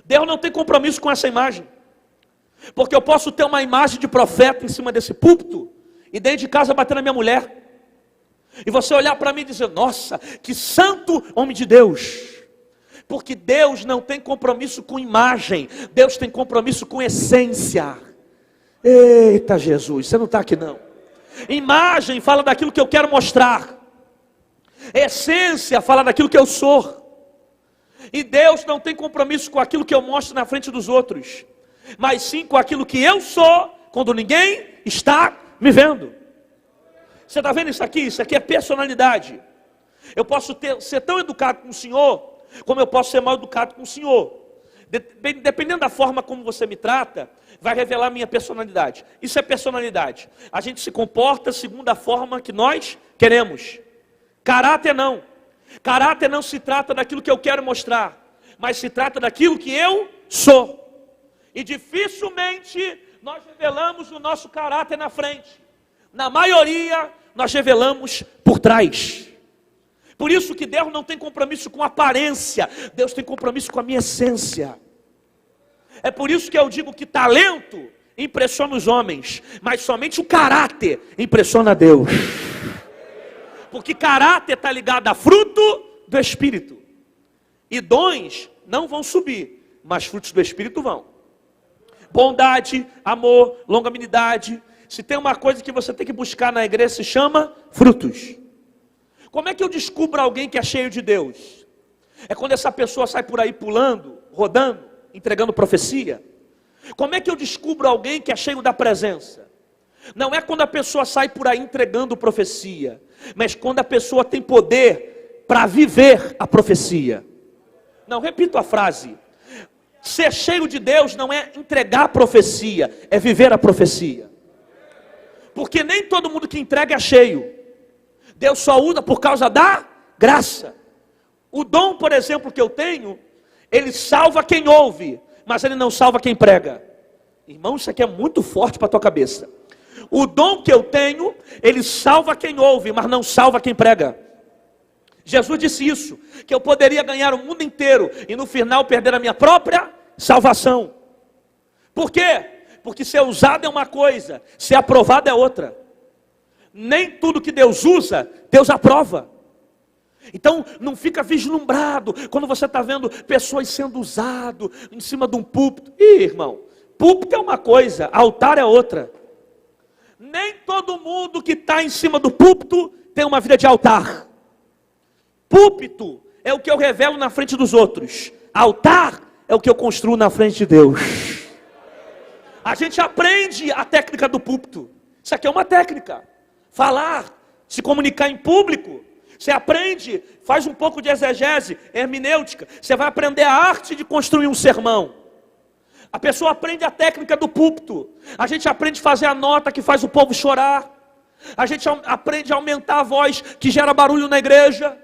Deus não tem compromisso com essa imagem. Porque eu posso ter uma imagem de profeta em cima desse púlpito e dentro de casa bater na minha mulher. E você olhar para mim e dizer, nossa, que santo homem de Deus. Porque Deus não tem compromisso com imagem, Deus tem compromisso com essência. Eita Jesus, você não está aqui não. Imagem fala daquilo que eu quero mostrar. Essência fala daquilo que eu sou. E Deus não tem compromisso com aquilo que eu mostro na frente dos outros, mas sim com aquilo que eu sou, quando ninguém está me vendo. Você está vendo isso aqui? Isso aqui é personalidade. Eu posso ser tão educado com o Senhor, como eu posso ser mal educado com o Senhor. Dependendo da forma como você me trata, vai revelar a minha personalidade. Isso é personalidade. A gente se comporta segundo a forma que nós queremos. Caráter não. Caráter não se trata daquilo que eu quero mostrar, mas se trata daquilo que eu sou. E dificilmente nós revelamos o nosso caráter na frente. Na maioria, nós revelamos por trás. Por isso que Deus não tem compromisso com aparência, Deus tem compromisso com a minha essência. É por isso que eu digo que talento impressiona os homens, mas somente o caráter impressiona a Deus. Porque caráter está ligado a fruto do Espírito. E dons não vão subir, mas frutos do Espírito vão. Bondade, amor, longanimidade. Se tem uma coisa que você tem que buscar na igreja, se chama frutos. Como é que eu descubro alguém que é cheio de Deus? É quando essa pessoa sai por aí pulando, rodando, entregando profecia. Como é que eu descubro alguém que é cheio da presença? Não é quando a pessoa sai por aí entregando profecia, mas quando a pessoa tem poder para viver a profecia. Não, repito a frase. Ser cheio de Deus não é entregar a profecia, é viver a profecia. Porque nem todo mundo que entrega é cheio. Deus só usa por causa da graça. O dom, por exemplo, que eu tenho, ele salva quem ouve, mas ele não salva quem prega. Irmão, isso aqui é muito forte para a tua cabeça. O dom que eu tenho, ele salva quem ouve, mas não salva quem prega. Jesus disse isso, que eu poderia ganhar o mundo inteiro e no final perder a minha própria salvação. Por quê? Porque ser usado é uma coisa, ser aprovado é outra. Nem tudo que Deus usa, Deus aprova. Então não fica vislumbrado quando você está vendo pessoas sendo usadas em cima de um púlpito. Ih, irmão, púlpito é uma coisa, altar é outra. Nem todo mundo que está em cima do púlpito tem uma vida de altar. Púlpito é o que eu revelo na frente dos outros. Altar é o que eu construo na frente de Deus. A gente aprende a técnica do púlpito. Isso aqui é uma técnica. Falar, se comunicar em público. Você aprende, faz um pouco de exegese, hermenêutica. Você vai aprender a arte de construir um sermão. A pessoa aprende a técnica do púlpito. A gente aprende a fazer a nota que faz o povo chorar. A gente aprende a aumentar a voz que gera barulho na igreja.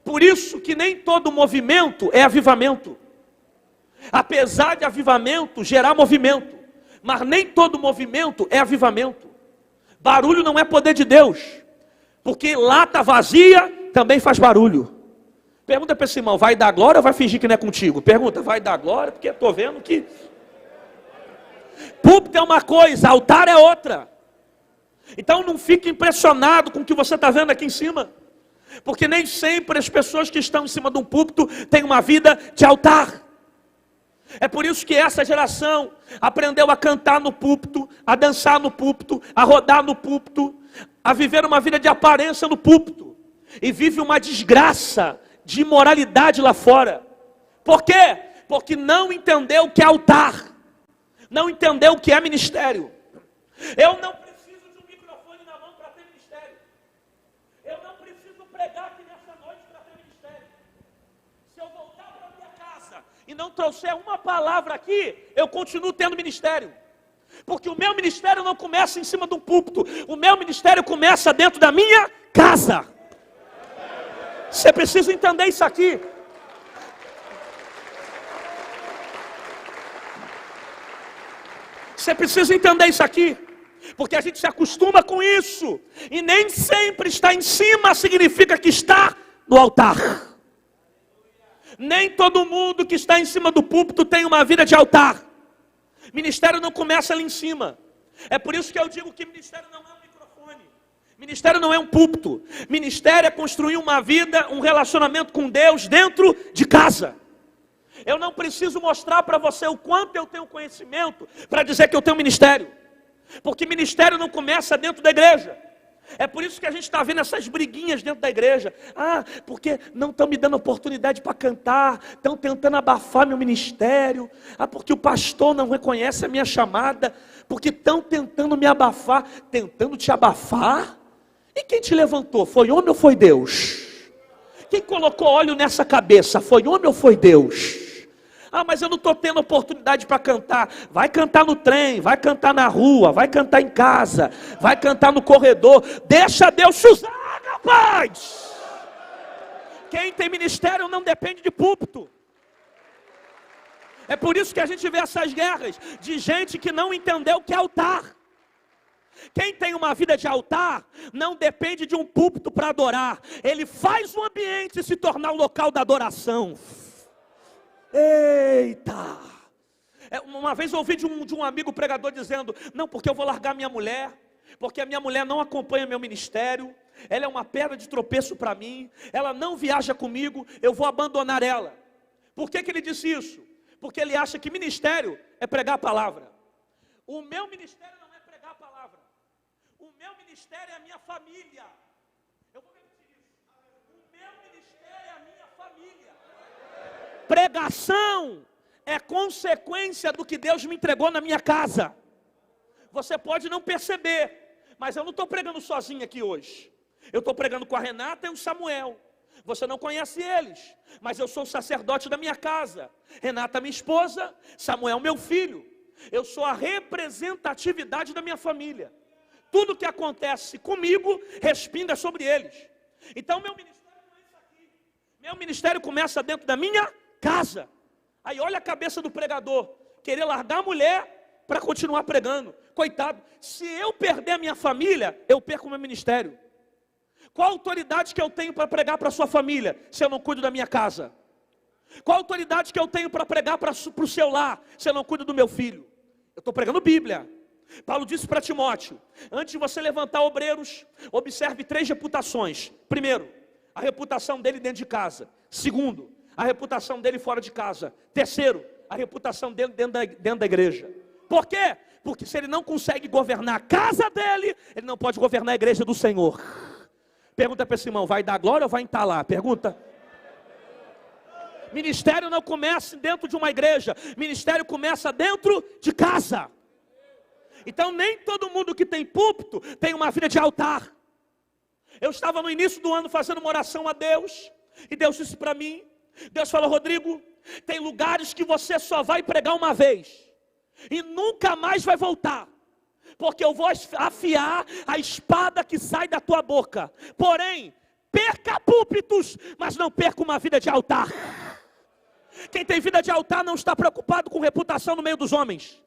Por isso que nem todo movimento é avivamento. Apesar de avivamento gerar movimento, mas nem todo movimento é avivamento. Barulho não é poder de Deus, porque lata vazia também faz barulho. Pergunta para esse irmão, vai dar glória ou vai fingir que não é contigo? Pergunta, vai dar glória? Porque estou vendo que... Púlpito é uma coisa, altar é outra. Então não fique impressionado com o que você está vendo aqui em cima. Porque nem sempre as pessoas que estão em cima de um púlpito têm uma vida de altar. É por isso que essa geração aprendeu a cantar no púlpito, a dançar no púlpito, a rodar no púlpito, a viver uma vida de aparência no púlpito. E vive uma desgraça de imoralidade lá fora. Por quê? Porque não entendeu o que é altar. Não entendeu o que é ministério. Eu não preciso de um microfone na mão para ter ministério. Eu não preciso pregar aqui nessa noite para ter ministério. Se eu voltar para minha casa e não trouxer uma palavra aqui, eu continuo tendo ministério. Porque o meu ministério não começa em cima de um púlpito. O meu ministério começa dentro da minha casa. Você precisa entender isso aqui. Você precisa entender isso aqui. Porque a gente se acostuma com isso. E nem sempre estar em cima significa que está no altar. Nem todo mundo que está em cima do púlpito tem uma vida de altar. Ministério não começa ali em cima. É por isso que eu digo que ministério não é um microfone. Ministério não é um púlpito. Ministério é construir uma vida, um relacionamento com Deus dentro de casa. Eu não preciso mostrar para você o quanto eu tenho conhecimento para dizer que eu tenho ministério. Porque ministério não começa dentro da igreja. É por isso que a gente está vendo essas briguinhas dentro da igreja. Ah, porque não estão me dando oportunidade para cantar. Estão tentando abafar meu ministério. Ah, porque o pastor não reconhece a minha chamada. Porque estão tentando me abafar. Tentando te abafar? E quem te levantou? Foi homem ou foi Deus? Quem colocou óleo nessa cabeça? Foi homem ou foi Deus? Ah, mas eu não estou tendo oportunidade para cantar. Vai cantar no trem, vai cantar na rua, vai cantar em casa, vai cantar no corredor. Deixa Deus te usar, rapaz. Quem tem ministério não depende de púlpito. É por isso que a gente vê essas guerras de gente que não entendeu o que é altar. Quem tem uma vida de altar não depende de um púlpito para adorar. Ele faz o ambiente se tornar o local da adoração. Eita! Uma vez eu ouvi de um amigo pregador dizendo: não, porque eu vou largar minha mulher, porque a minha mulher não acompanha meu ministério, ela é uma pedra de tropeço para mim, ela não viaja comigo, eu vou abandonar ela. Por que ele disse isso? Porque ele acha que ministério é pregar a palavra. O meu ministério não é pregar a palavra. O meu ministério é a minha família. Eu vou repetir isso. O meu ministério é a minha família. Pregação é consequência do que Deus me entregou na minha casa. Você pode não perceber, mas eu não estou pregando sozinho aqui hoje. Eu estou pregando com a Renata e o Samuel. Você não conhece eles, mas eu sou o sacerdote da minha casa. Renata, minha esposa, Samuel, meu filho. Eu sou a representatividade da minha família. Tudo que acontece comigo respinga sobre eles. Então meu ministério não é isso aqui. Meu ministério começa dentro da minha casa. Aí olha a cabeça do pregador, querer largar a mulher para continuar pregando. Coitado, se eu perder a minha família, eu perco o meu ministério. Qual a autoridade que eu tenho para pregar para a sua família, se eu não cuido da minha casa? Qual a autoridade que eu tenho para pregar para o seu lar, se eu não cuido do meu filho? Eu estou pregando Bíblia. Paulo disse para Timóteo, antes de você levantar obreiros, observe 3 reputações. Primeiro, a reputação dele dentro de casa. Segundo, a reputação dele fora de casa. Terceiro, a reputação dele dentro da igreja. Por quê? Porque se ele não consegue governar a casa dele, ele não pode governar a igreja do Senhor. Pergunta para esse irmão, vai dar glória ou vai entalar? Pergunta. Ministério não começa dentro de uma igreja, ministério começa dentro de casa. Então nem todo mundo que tem púlpito tem uma vida de altar. Eu estava no início do ano fazendo uma oração a Deus, e Deus disse para mim, Deus falou, Rodrigo, tem lugares que você só vai pregar uma vez, e nunca mais vai voltar, porque eu vou afiar a espada que sai da tua boca. Porém, perca púlpitos, mas não perca uma vida de altar. Quem tem vida de altar não está preocupado com reputação no meio dos homens.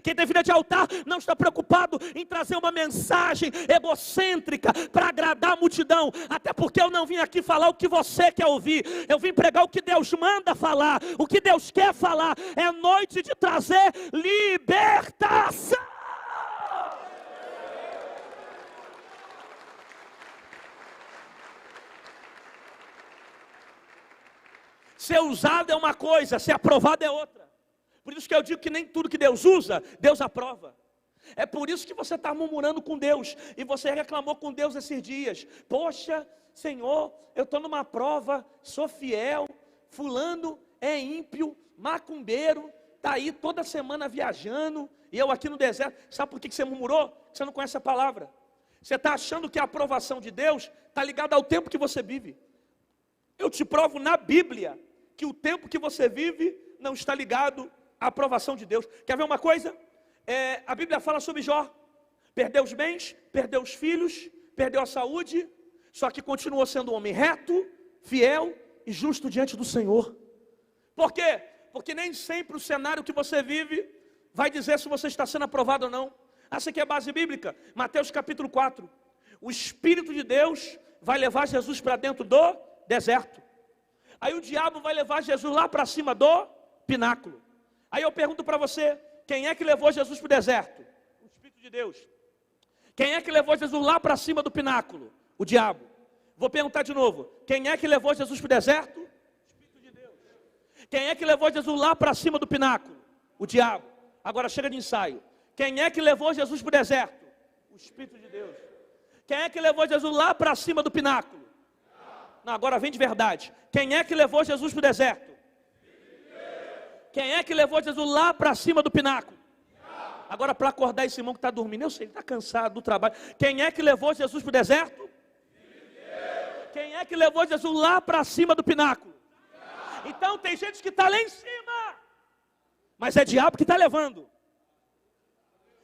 Quem tem vida de altar não está preocupado em trazer uma mensagem egocêntrica para agradar a multidão. Até porque eu não vim aqui falar o que você quer ouvir. Eu vim pregar o que Deus manda falar. O que Deus quer falar. É noite de trazer libertação. Ser usado é uma coisa, ser aprovado é outra. Por isso que eu digo que nem tudo que Deus usa, Deus aprova. É por isso que você está murmurando com Deus, e você reclamou com Deus esses dias. Poxa, Senhor, eu estou numa prova, sou fiel, fulano é ímpio, macumbeiro, está aí toda semana viajando, e eu aqui no deserto. Sabe por que você murmurou? Porque você não conhece a palavra. Você está achando que a aprovação de Deus está ligada ao tempo que você vive. Eu te provo na Bíblia que o tempo que você vive não está ligado à aprovação de Deus. Quer ver uma coisa? A Bíblia fala sobre Jó. Perdeu os bens, perdeu os filhos, perdeu a saúde, só que continuou sendo um homem reto, fiel e justo diante do Senhor. Por quê? Porque nem sempre o cenário que você vive vai dizer se você está sendo aprovado ou não. Essa aqui é a base bíblica. Mateus capítulo 4. O Espírito de Deus vai levar Jesus para dentro do deserto. Aí o diabo vai levar Jesus lá para cima do pináculo. Aí eu pergunto para você, quem é que levou Jesus para o deserto? O Espírito de Deus. Quem é que levou Jesus lá para cima do pináculo? O diabo. Vou perguntar de novo, quem é que levou Jesus para o deserto? O Espírito de Deus. Quem é que levou Jesus lá para cima do pináculo? O diabo. Agora chega de ensaio. Quem é que levou Jesus para o deserto? O Espírito de Deus. Quem é que levou Jesus lá para cima do pináculo? Não, agora vem de verdade. Quem é que levou Jesus para o deserto? Quem é que levou Jesus lá para cima do pináculo? Agora para acordar esse irmão que está dormindo, eu sei, ele está cansado do trabalho. Quem é que levou Jesus para o deserto? Quem é que levou Jesus lá para cima do pináculo? Então tem gente que está lá em cima, mas é diabo que está levando.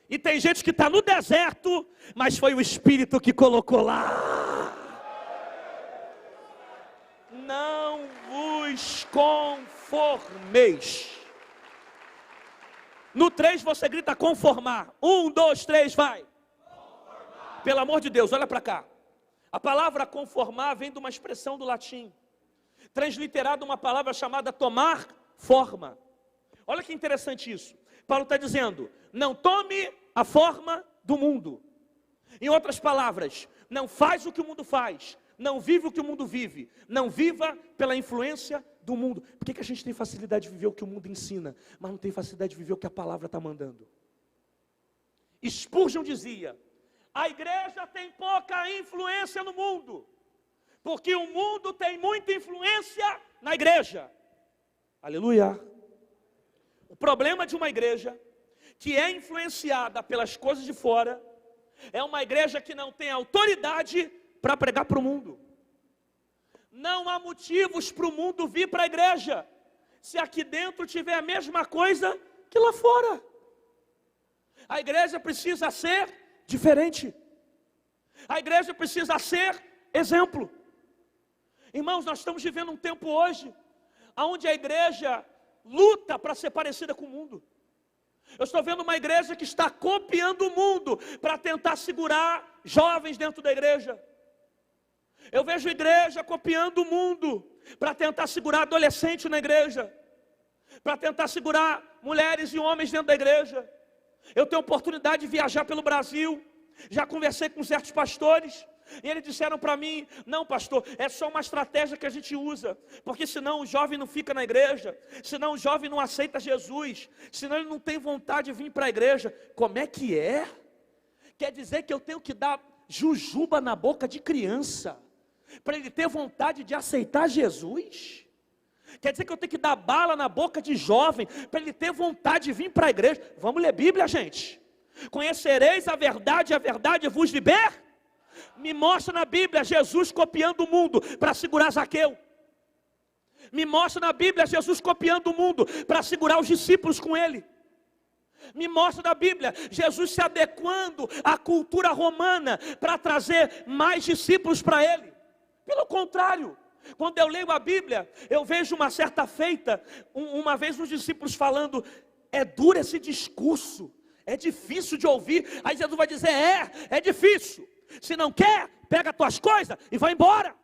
E tem gente que está no deserto, mas foi o Espírito que colocou lá. Não vos conformeis. No 3 você grita conformar. 1, 2, 3, vai. Conformar. Pelo amor de Deus, olha para cá. A palavra conformar vem de uma expressão do latim, transliterada uma palavra chamada tomar forma. Olha que interessante isso. Paulo está dizendo, não tome a forma do mundo. Em outras palavras, não faz o que o mundo faz. Não vive o que o mundo vive. Não viva pela influência do mundo. Por que a gente tem facilidade de viver o que o mundo ensina, mas não tem facilidade de viver o que a palavra está mandando? Spurgeon dizia, a igreja tem pouca influência no mundo, porque o mundo tem muita influência na igreja. Aleluia. O problema de uma igreja que é influenciada pelas coisas de fora, é uma igreja que não tem autoridade para pregar para o mundo. Não há motivos para o mundo vir para a igreja, se aqui dentro tiver a mesma coisa que lá fora. A igreja precisa ser diferente. A igreja precisa ser exemplo. Irmãos, nós estamos vivendo um tempo hoje, onde a igreja luta para ser parecida com o mundo. Eu estou vendo uma igreja que está copiando o mundo para tentar segurar jovens dentro da igreja. Eu vejo igreja copiando o mundo para tentar segurar adolescente na igreja, para tentar segurar mulheres e homens dentro da igreja. Eu tenho oportunidade de viajar pelo Brasil, já conversei com certos pastores, e eles disseram para mim: não, pastor, é só uma estratégia que a gente usa, porque senão o jovem não fica na igreja, senão o jovem não aceita Jesus, senão ele não tem vontade de vir para a igreja. Como é que é? Quer dizer que eu tenho que dar jujuba na boca de criança para ele ter vontade de aceitar Jesus? Quer dizer que eu tenho que dar bala na boca de jovem para ele ter vontade de vir para a igreja? Vamos ler Bíblia, gente. Conhecereis a verdade vos liberta. Me mostra na Bíblia Jesus copiando o mundo para segurar Zaqueu. Me mostra na Bíblia Jesus copiando o mundo para segurar os discípulos com ele. Me mostra na Bíblia Jesus se adequando à cultura romana para trazer mais discípulos para ele. Pelo contrário, quando eu leio a Bíblia, eu vejo uma certa feita, uma vez os discípulos falando: é duro esse discurso, é difícil de ouvir. Aí Jesus vai dizer: é difícil. Se não quer, pega as tuas coisas e vai embora.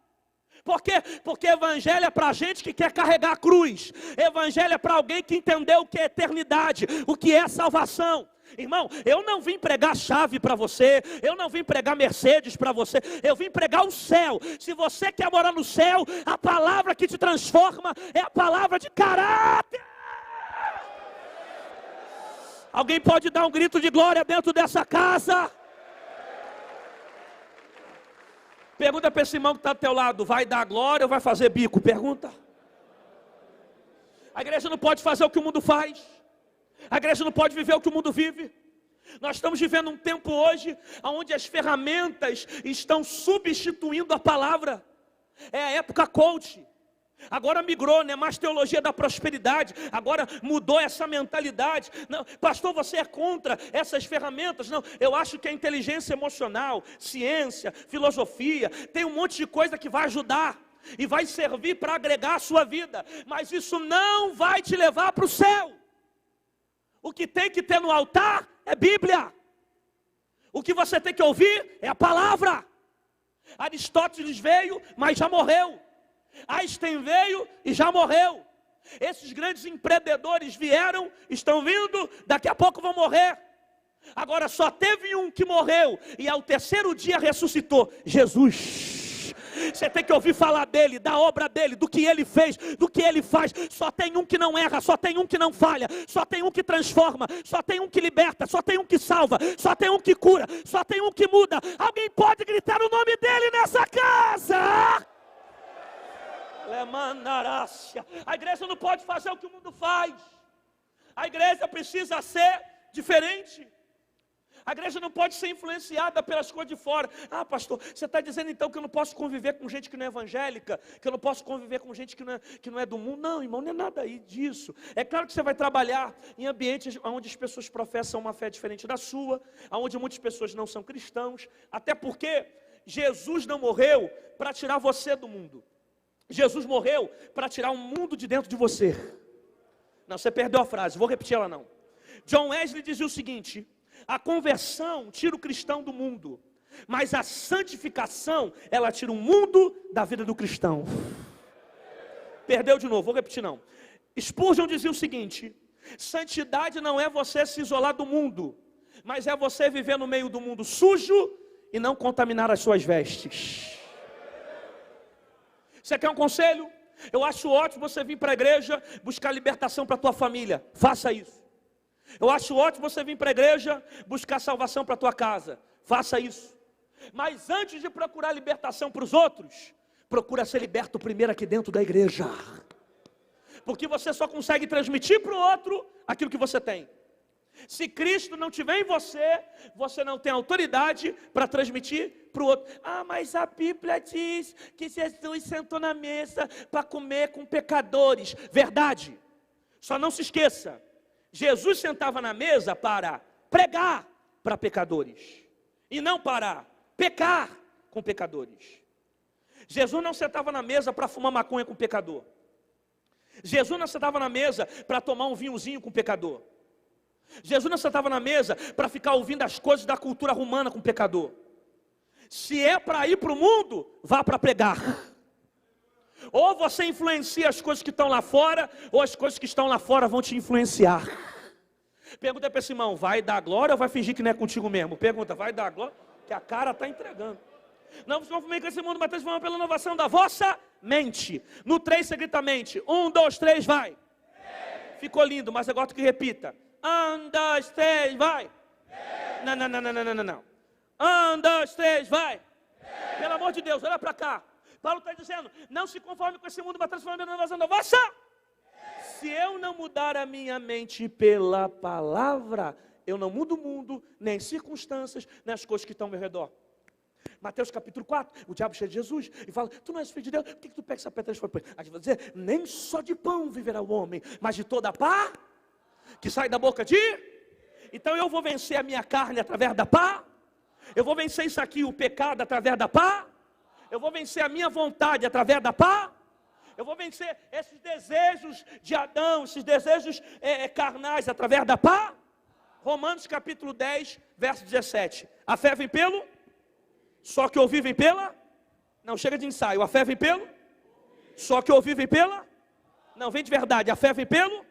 Por quê? Porque evangelho é para gente que quer carregar a cruz. Evangelho é para alguém que entendeu o que é eternidade, o que é salvação. Irmão, eu não vim pregar chave para você, eu não vim pregar Mercedes para você, eu vim pregar o céu. Se você quer morar no céu, a palavra que te transforma é a palavra de caráter. Alguém pode dar um grito de glória dentro dessa casa? Pergunta para esse irmão que está ao teu lado: vai dar glória ou vai fazer bico? Pergunta. A igreja não pode fazer o que o mundo faz. A igreja não pode viver o que o mundo vive. Nós estamos vivendo um tempo hoje onde as ferramentas estão substituindo a palavra. É a época coach. Agora migrou, né? Mais teologia da prosperidade. Agora mudou essa mentalidade. Não, pastor, você é contra essas ferramentas? Não, eu acho que a inteligência emocional, ciência, filosofia, tem um monte de coisa que vai ajudar e vai servir para agregar a sua vida, mas isso não vai te levar para o céu. O que tem que ter no altar é Bíblia. O que você tem que ouvir é a palavra. Aristóteles veio, mas já morreu. Einstein veio e já morreu. Esses grandes empreendedores vieram, estão vindo, daqui a pouco vão morrer. Agora só teve um que morreu e ao terceiro dia ressuscitou: Jesus. Você tem que ouvir falar dele, da obra dele, do que ele fez, do que ele faz. Só tem um que não erra, só tem um que não falha, só tem um que transforma, só tem um que liberta, só tem um que salva, só tem um que cura, só tem um que muda. Alguém pode gritar o nome dele nessa casa? A igreja não pode fazer o que o mundo faz. A igreja precisa ser diferente. A igreja não pode ser influenciada pelas coisas de fora. Ah, pastor, você está dizendo então que eu não posso conviver com gente que não é evangélica? Que eu não posso conviver com gente que não é do mundo? Não, irmão, não é nada aí disso. É claro que você vai trabalhar em ambientes onde as pessoas professam uma fé diferente da sua, onde muitas pessoas não são cristãos. Até porque Jesus não morreu para tirar você do mundo. Jesus morreu para tirar o mundo de dentro de você. Não, você perdeu a frase, vou repetir ela não. John Wesley dizia o seguinte: a conversão tira o cristão do mundo, mas a santificação, ela tira o mundo da vida do cristão. Perdeu de novo, vou repetir não. Spurgeon dizia o seguinte: santidade não é você se isolar do mundo, mas é você viver no meio do mundo sujo e não contaminar as suas vestes. Você quer um conselho? Eu acho ótimo você vir para a igreja buscar libertação para a tua família. Faça isso. Eu acho ótimo você vir para a igreja buscar salvação para a tua casa. Faça isso. Mas antes de procurar libertação para os outros, procura ser liberto primeiro aqui dentro da igreja. Porque você só consegue transmitir para o outro aquilo que você tem. Se Cristo não tiver em você, você não tem autoridade para transmitir para o outro. Ah, mas a Bíblia diz que Jesus sentou na mesa para comer com pecadores. Verdade. Só não se esqueça, Jesus sentava na mesa para pregar para pecadores e não para pecar com pecadores. Jesus não sentava na mesa para fumar maconha com pecador. Jesus não sentava na mesa para tomar um vinhozinho com pecador. Jesus não sentava na mesa para ficar ouvindo as coisas da cultura romana com pecador. Se é para ir para o mundo, vá para pregar. Ou você influencia as coisas que estão lá fora, ou as coisas que estão lá fora vão te influenciar. Pergunta para esse irmão, vai dar glória ou vai fingir que não é contigo mesmo? Pergunta, vai dar glória? Que a cara está entregando. Não vos conformeis com esse mundo, mas transformai pela inovação da vossa mente. No 3 você grita mente. 1, 2, 3, vai. Ficou lindo, mas agora tu que repita. 1, 2, 3, vai. Não. 1, 2, 3, vai. Pelo amor de Deus, olha para cá. Paulo está dizendo, não se conforme com esse mundo, mas transformai pela inovação da vossa. Se eu não mudar a minha mente pela palavra, eu não mudo o mundo, nem circunstâncias, nem as coisas que estão ao meu redor. Mateus capítulo 4, o diabo chega de Jesus e fala, tu não és filho de Deus, por que tu pega essa pedra e transforma? Aí vai dizer, nem só de pão viverá o homem, mas de toda a pá que sai da boca de... Então eu vou vencer a minha carne através da pá, eu vou vencer isso aqui, o pecado através da pá, eu vou vencer a minha vontade através da pá, eu vou vencer esses desejos de Adão, esses desejos carnais através da pá. Romanos capítulo 10, verso 17. A fé vem pelo... Só que ouvir vem pela... Não, chega de ensaio. A fé vem pelo... Só que ouvir vem pela... Não, vem de verdade. A fé vem pelo...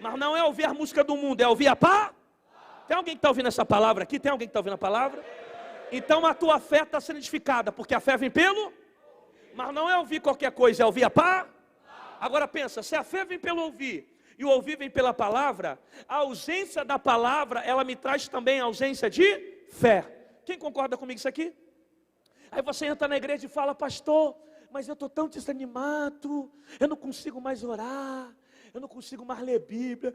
Mas não é ouvir a música do mundo, é ouvir a pá. Tem alguém que está ouvindo essa palavra aqui? Tem alguém que está ouvindo a palavra? Então a tua fé está sendo edificada, porque a fé vem pelo... Mas não é ouvir qualquer coisa, é ouvir a pá. Agora pensa, se a fé vem pelo ouvir... E o ouvir vem pela palavra, a ausência da palavra, ela me traz também a ausência de fé. Quem concorda comigo isso aqui? Aí você entra na igreja e fala, pastor, mas eu estou tão desanimado, eu não consigo mais orar, eu não consigo mais ler Bíblia,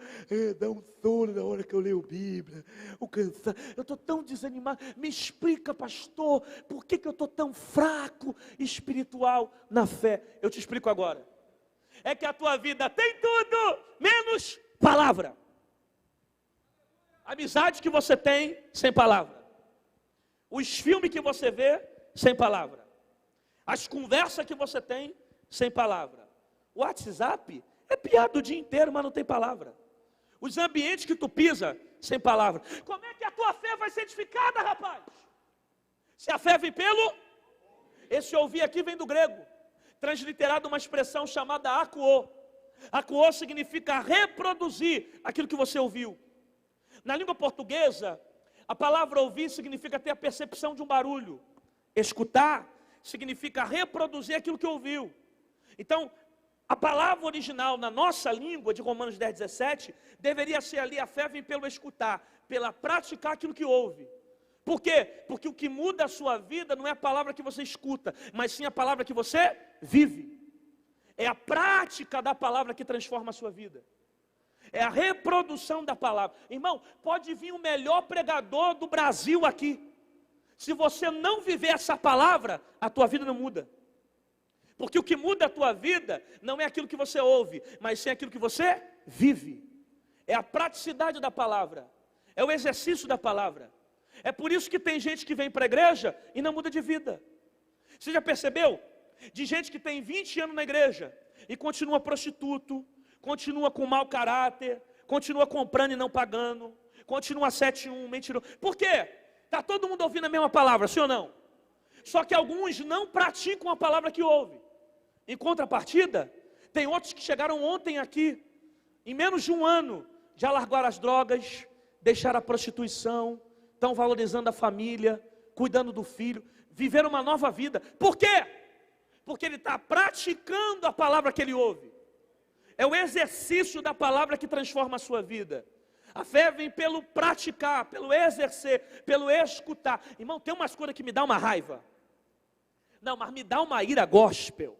dá um sono na hora que eu leio Bíblia, o cansado, eu estou tão desanimado, me explica, pastor, por que eu estou tão fraco espiritual na fé? Eu te explico agora. É que a tua vida tem tudo, menos palavra. A amizade que você tem, sem palavra. Os filmes que você vê, sem palavra. As conversas que você tem, sem palavra. O WhatsApp é piada o dia inteiro, mas não tem palavra. Os ambientes que tu pisa, sem palavra. Como é que a tua fé vai ser edificada, rapaz? Se a fé vem pelo... Esse ouvir aqui vem do grego. Transliterado uma expressão chamada akuo. Akuo significa reproduzir aquilo que você ouviu. Na língua portuguesa, a palavra ouvir significa ter a percepção de um barulho. Escutar significa reproduzir aquilo que ouviu. Então, a palavra original na nossa língua, de Romanos 10, 17, deveria ser ali, a fé vem pelo escutar, pela praticar aquilo que ouve. Por quê? Porque o que muda a sua vida não é a palavra que você escuta, mas sim a palavra que você vive. É a prática da palavra que transforma a sua vida. É a reprodução da palavra. Irmão, pode vir o melhor pregador do Brasil aqui. Se você não viver essa palavra, a tua vida não muda. Porque o que muda a tua vida não é aquilo que você ouve, mas sim aquilo que você vive. É a praticidade da palavra. É o exercício da palavra. É por isso que tem gente que vem para a igreja e não muda de vida. Você já percebeu? De gente que tem 20 anos na igreja e continua prostituto, continua com mau caráter, continua comprando e não pagando, continua 7-1, mentiroso. Por quê? Está todo mundo ouvindo a mesma palavra, sim ou não? Só que alguns não praticam a palavra que ouve. Em contrapartida, tem outros que chegaram ontem aqui, em menos de um ano, já largaram as drogas, deixaram a prostituição, estão valorizando a família, cuidando do filho, viveram uma nova vida. Por quê? Porque ele está praticando a palavra que ele ouve. É o exercício da palavra que transforma a sua vida. A fé vem pelo praticar, pelo exercer, pelo escutar. Irmão, tem umas coisas que me dá uma raiva. Não, mas me dá uma ira gospel.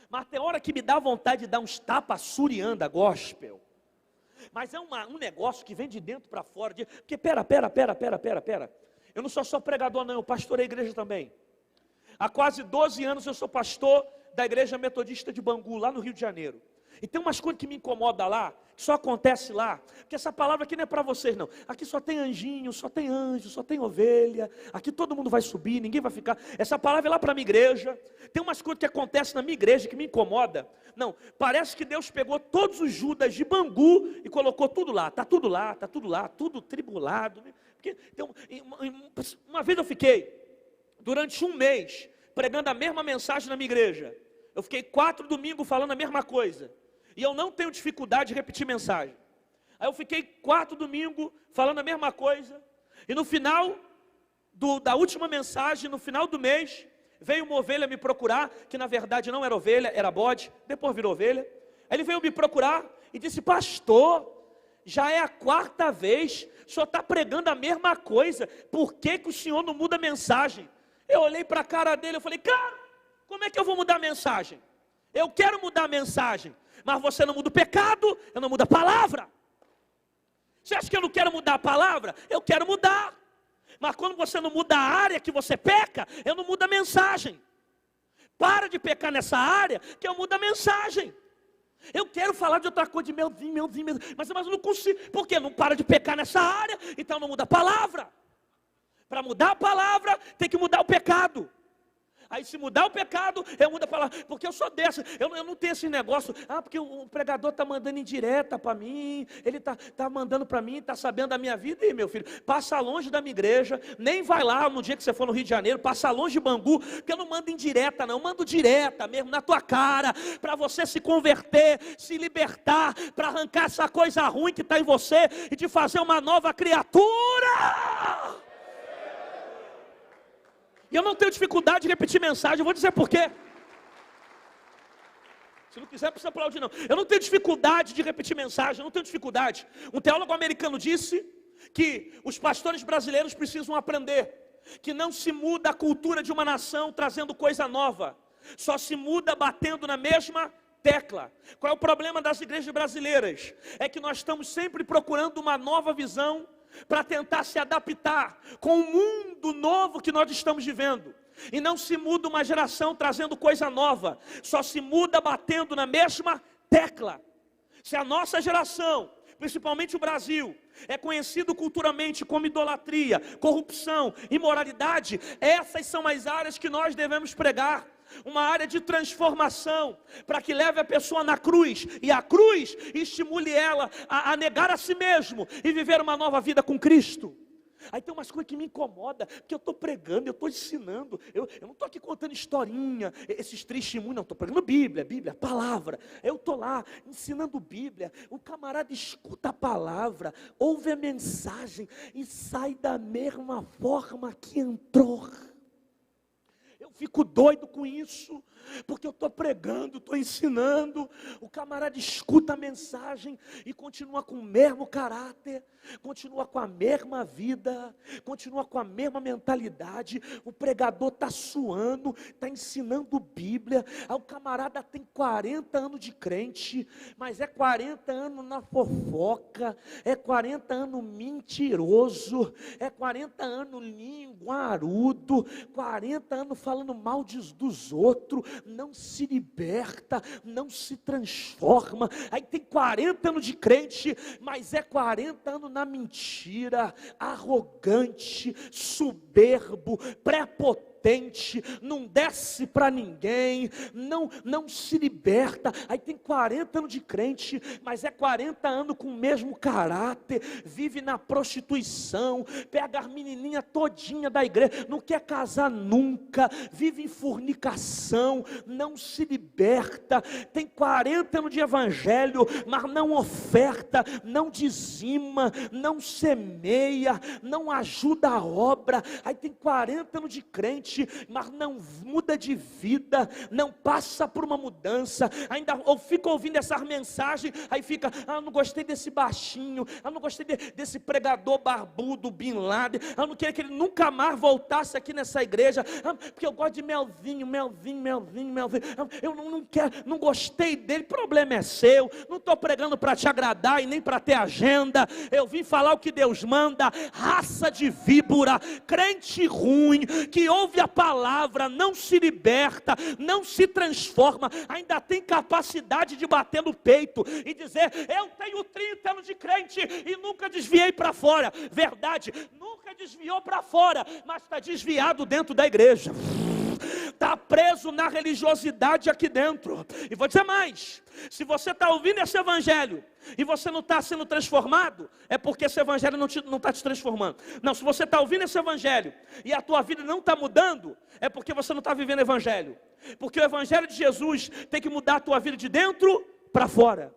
Mas tem hora que me dá vontade de dar uns tapas surianda gospel. Mas é um negócio que vem de dentro para fora. Porque pera. Eu não sou só pregador não, eu pastorei a igreja também. Há quase 12 anos eu sou pastor da igreja metodista de Bangu, lá no Rio de Janeiro. E tem umas coisas que me incomodam lá, que só acontece lá, porque essa palavra aqui não é para vocês não. Aqui só tem anjinho, só tem anjo, só tem ovelha. Aqui todo mundo vai subir, ninguém vai ficar. Essa palavra é lá para a minha igreja. Tem umas coisas que acontecem na minha igreja que me incomoda. Não, parece que Deus pegou todos os Judas de Bangu e colocou tudo lá. Está tudo lá, está tudo lá, tudo tribulado. Porque, então, uma vez eu fiquei, durante um mês, pregando a mesma mensagem na minha igreja. Eu fiquei 4 domingos falando a mesma coisa. E eu não tenho dificuldade de repetir mensagem. Aí eu fiquei 4 domingos falando a mesma coisa. E no final da última mensagem, no final do mês, veio uma ovelha me procurar, que na verdade não era ovelha, era bode, depois virou ovelha. Aí ele veio me procurar e disse: pastor, já é a 4ª vez, o senhor está pregando a mesma coisa, por que o senhor não muda a mensagem? Eu olhei para a cara dele e falei: cara, como é que eu vou mudar a mensagem? Eu quero mudar a mensagem, mas você não muda o pecado, eu não mudo a palavra. Você acha que eu não quero mudar a palavra? Eu quero mudar. Mas quando você não muda a área que você peca, eu não mudo a mensagem. Para de pecar nessa área, que eu mudo a mensagem. Eu quero falar de outra coisa, de melzinho, mas eu não consigo. Por quê? Não para de pecar nessa área, então não muda a palavra. Para mudar a palavra, tem que mudar o pecado. Aí se mudar o pecado, eu mudo a palavra. Porque eu sou dessa, eu não tenho esse negócio. Porque o pregador está mandando indireta para mim. Ele está mandando para mim, está sabendo da minha vida. E meu filho, passa longe da minha igreja. Nem vai lá no dia que você for no Rio de Janeiro. Passa longe de Bangu. Porque eu não mando indireta não, eu mando direta mesmo, na tua cara. Para você se converter, se libertar. Para arrancar essa coisa ruim que está em você. E de fazer uma nova criatura. E eu não tenho dificuldade de repetir mensagem, eu vou dizer por quê. Se não quiser, precisa aplaudir não. Eu não tenho dificuldade de repetir mensagem, eu não tenho dificuldade. Um teólogo americano disse que os pastores brasileiros precisam aprender que não se muda a cultura de uma nação trazendo coisa nova. Só se muda batendo na mesma tecla. Qual é o problema das igrejas brasileiras? É que nós estamos sempre procurando uma nova visão para tentar se adaptar com o mundo novo que nós estamos vivendo. E não se muda uma geração trazendo coisa nova, só se muda batendo na mesma tecla. Se a nossa geração, principalmente o Brasil, é conhecido culturalmente como idolatria, corrupção, imoralidade, essas são as áreas que nós devemos pregar. Uma área de transformação, para que leve a pessoa na cruz, e a cruz estimule ela a negar a si mesmo, e viver uma nova vida com Cristo. Aí tem umas coisas que me incomodam, porque eu estou pregando, eu estou ensinando, eu não estou aqui contando historinha, esses testemunhos, não, estou pregando Bíblia, palavra. Eu estou lá ensinando Bíblia, o camarada escuta a palavra, ouve a mensagem e sai da mesma forma que entrou. Eu fico doido com isso, porque eu estou pregando, estou ensinando, o camarada escuta a mensagem e continua com o mesmo caráter, continua com a mesma vida, continua com a mesma mentalidade. O pregador está suando, está ensinando Bíblia, aí o camarada tem 40 anos de crente, mas é 40 anos na fofoca, é 40 anos mentiroso, é 40 anos linguarudo, 40 anos falando mal dos outros, não se liberta, não se transforma. Aí tem 40 anos de crente, mas é 40 anos na mentira, arrogante, soberbo, prepotente, não desce para ninguém, não se liberta. Aí tem 40 anos de crente, mas é 40 anos com o mesmo caráter, vive na prostituição, pega as menininhas todinha da igreja, não quer casar nunca, vive em fornicação, não se liberta. Tem 40 anos de evangelho, mas não oferta, não dizima, não semeia, não ajuda a obra. Aí tem 40 anos de crente, mas não muda de vida, não passa por uma mudança, ainda ou fica ouvindo essas mensagens, aí fica: não gostei desse baixinho, não gostei desse pregador barbudo, Bin Laden, não queria que ele nunca mais voltasse aqui nessa igreja, porque eu gosto de melzinho, eu não quero, não gostei dele. Problema é seu, não estou pregando para te agradar e nem para ter agenda, eu vim falar o que Deus manda. Raça de víbora, crente ruim, que ouve a palavra não se liberta, não se transforma, ainda tem capacidade de bater no peito e dizer: eu tenho 30 anos de crente e nunca desviei para fora. Verdade, nunca desviou para fora, mas está desviado dentro da igreja. Está preso na religiosidade aqui dentro. E vou dizer mais: se você está ouvindo esse evangelho e você não está sendo transformado, é porque esse evangelho não está te transformando. Não, se você está ouvindo esse evangelho e a tua vida não está mudando, é porque você não está vivendo o evangelho. Porque o evangelho de Jesus tem que mudar a tua vida de dentro para fora.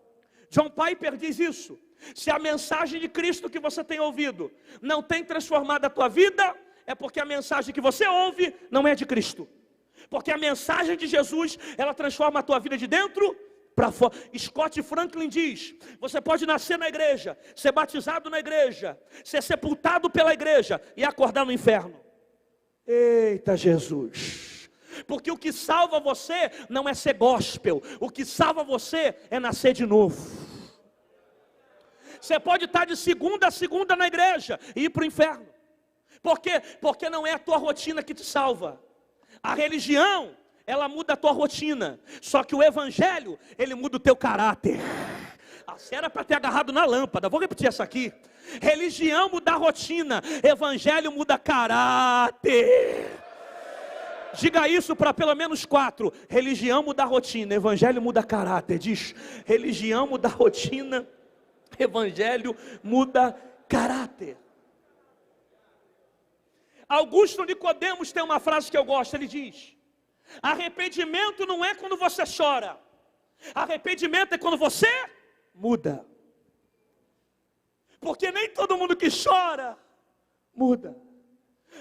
John Piper diz isso: se a mensagem de Cristo que você tem ouvido não tem transformado a tua vida, é porque a mensagem que você ouve não é de Cristo. Porque a mensagem de Jesus, ela transforma a tua vida de dentro para fora. Scott Franklin diz: você pode nascer na igreja, ser batizado na igreja, ser sepultado pela igreja e acordar no inferno. Eita Jesus! Porque o que salva você não é ser gospel, o que salva você é nascer de novo. Você pode estar de segunda a segunda na igreja e ir para o inferno. Por quê? Porque não é a tua rotina que te salva. A religião, ela muda a tua rotina. Só que o evangelho, ele muda o teu caráter. Você era para ter agarrado na lâmpada. Vou repetir essa aqui. Religião muda a rotina, evangelho muda caráter. Diga isso para pelo menos 4. Religião muda a rotina, evangelho muda caráter. Diz: religião muda a rotina, evangelho muda caráter. Augusto Nicodemos tem uma frase que eu gosto. Ele diz: arrependimento não é quando você chora, arrependimento é quando você muda. Porque nem todo mundo que chora muda,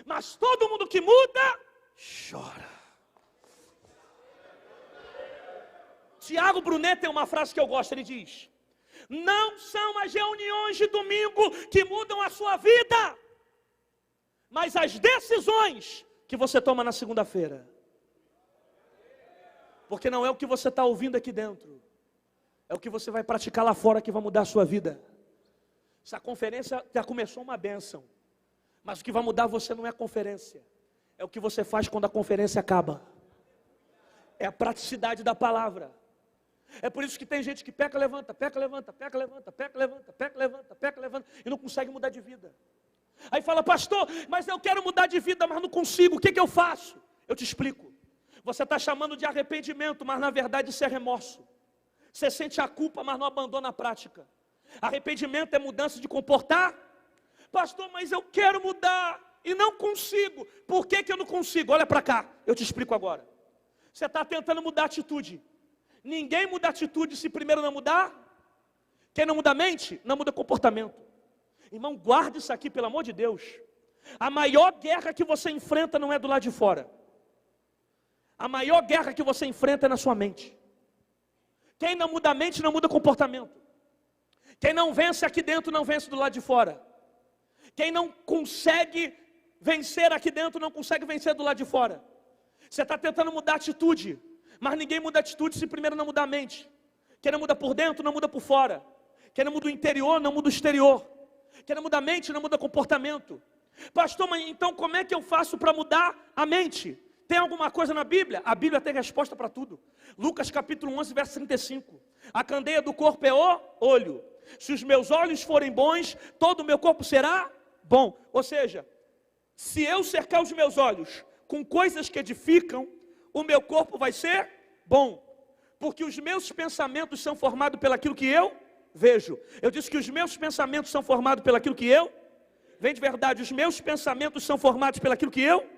mas todo mundo que muda chora. Tiago Brunet tem uma frase que eu gosto. Ele diz: não são as reuniões de domingo que mudam a sua vida, mas as decisões que você toma na segunda-feira. Porque não é o que você está ouvindo aqui dentro, é o que você vai praticar lá fora que vai mudar a sua vida. Essa conferência já começou uma bênção, mas o que vai mudar você não é a conferência, é o que você faz quando a conferência acaba. É a praticidade da palavra. É por isso que tem gente que peca, levanta, peca, levanta, peca, levanta, peca, levanta, peca, levanta, peca, levanta, e não consegue mudar de vida. Aí fala: pastor, mas eu quero mudar de vida, mas não consigo, o que eu faço? Eu te explico. Você está chamando de arrependimento, mas na verdade isso é remorso. Você sente a culpa, mas não abandona a prática. Arrependimento é mudança de comportar. Pastor, mas eu quero mudar e não consigo. Por que eu não consigo? Olha para cá, eu te explico agora. Você está tentando mudar a atitude. Ninguém muda a atitude se primeiro não mudar. Quem não muda a mente, não muda comportamento. Irmão, guarde isso aqui, pelo amor de Deus. A maior guerra que você enfrenta não é do lado de fora. A maior guerra que você enfrenta é na sua mente. Quem não muda a mente, não muda comportamento. Quem não vence aqui dentro, não vence do lado de fora. Quem não consegue vencer aqui dentro, não consegue vencer do lado de fora. Você está tentando mudar a atitude, mas ninguém muda a atitude se primeiro não mudar a mente. Quem não muda por dentro, não muda por fora. Quem não muda o interior, não muda o exterior. Quem não muda a mente, não muda comportamento. Pastor, mas então como é que eu faço para mudar a mente? Tem alguma coisa na Bíblia? A Bíblia tem resposta para tudo. Lucas capítulo 11, verso 35. A candeia do corpo é o olho. Se os meus olhos forem bons, todo o meu corpo será bom. Ou seja, se eu cercar os meus olhos com coisas que edificam, o meu corpo vai ser bom. Porque os meus pensamentos são formados pelaquilo que eu vejo. Eu disse que os meus pensamentos são formados pelaquilo que eu... Vem de verdade, os meus pensamentos são formados pelaquilo que eu...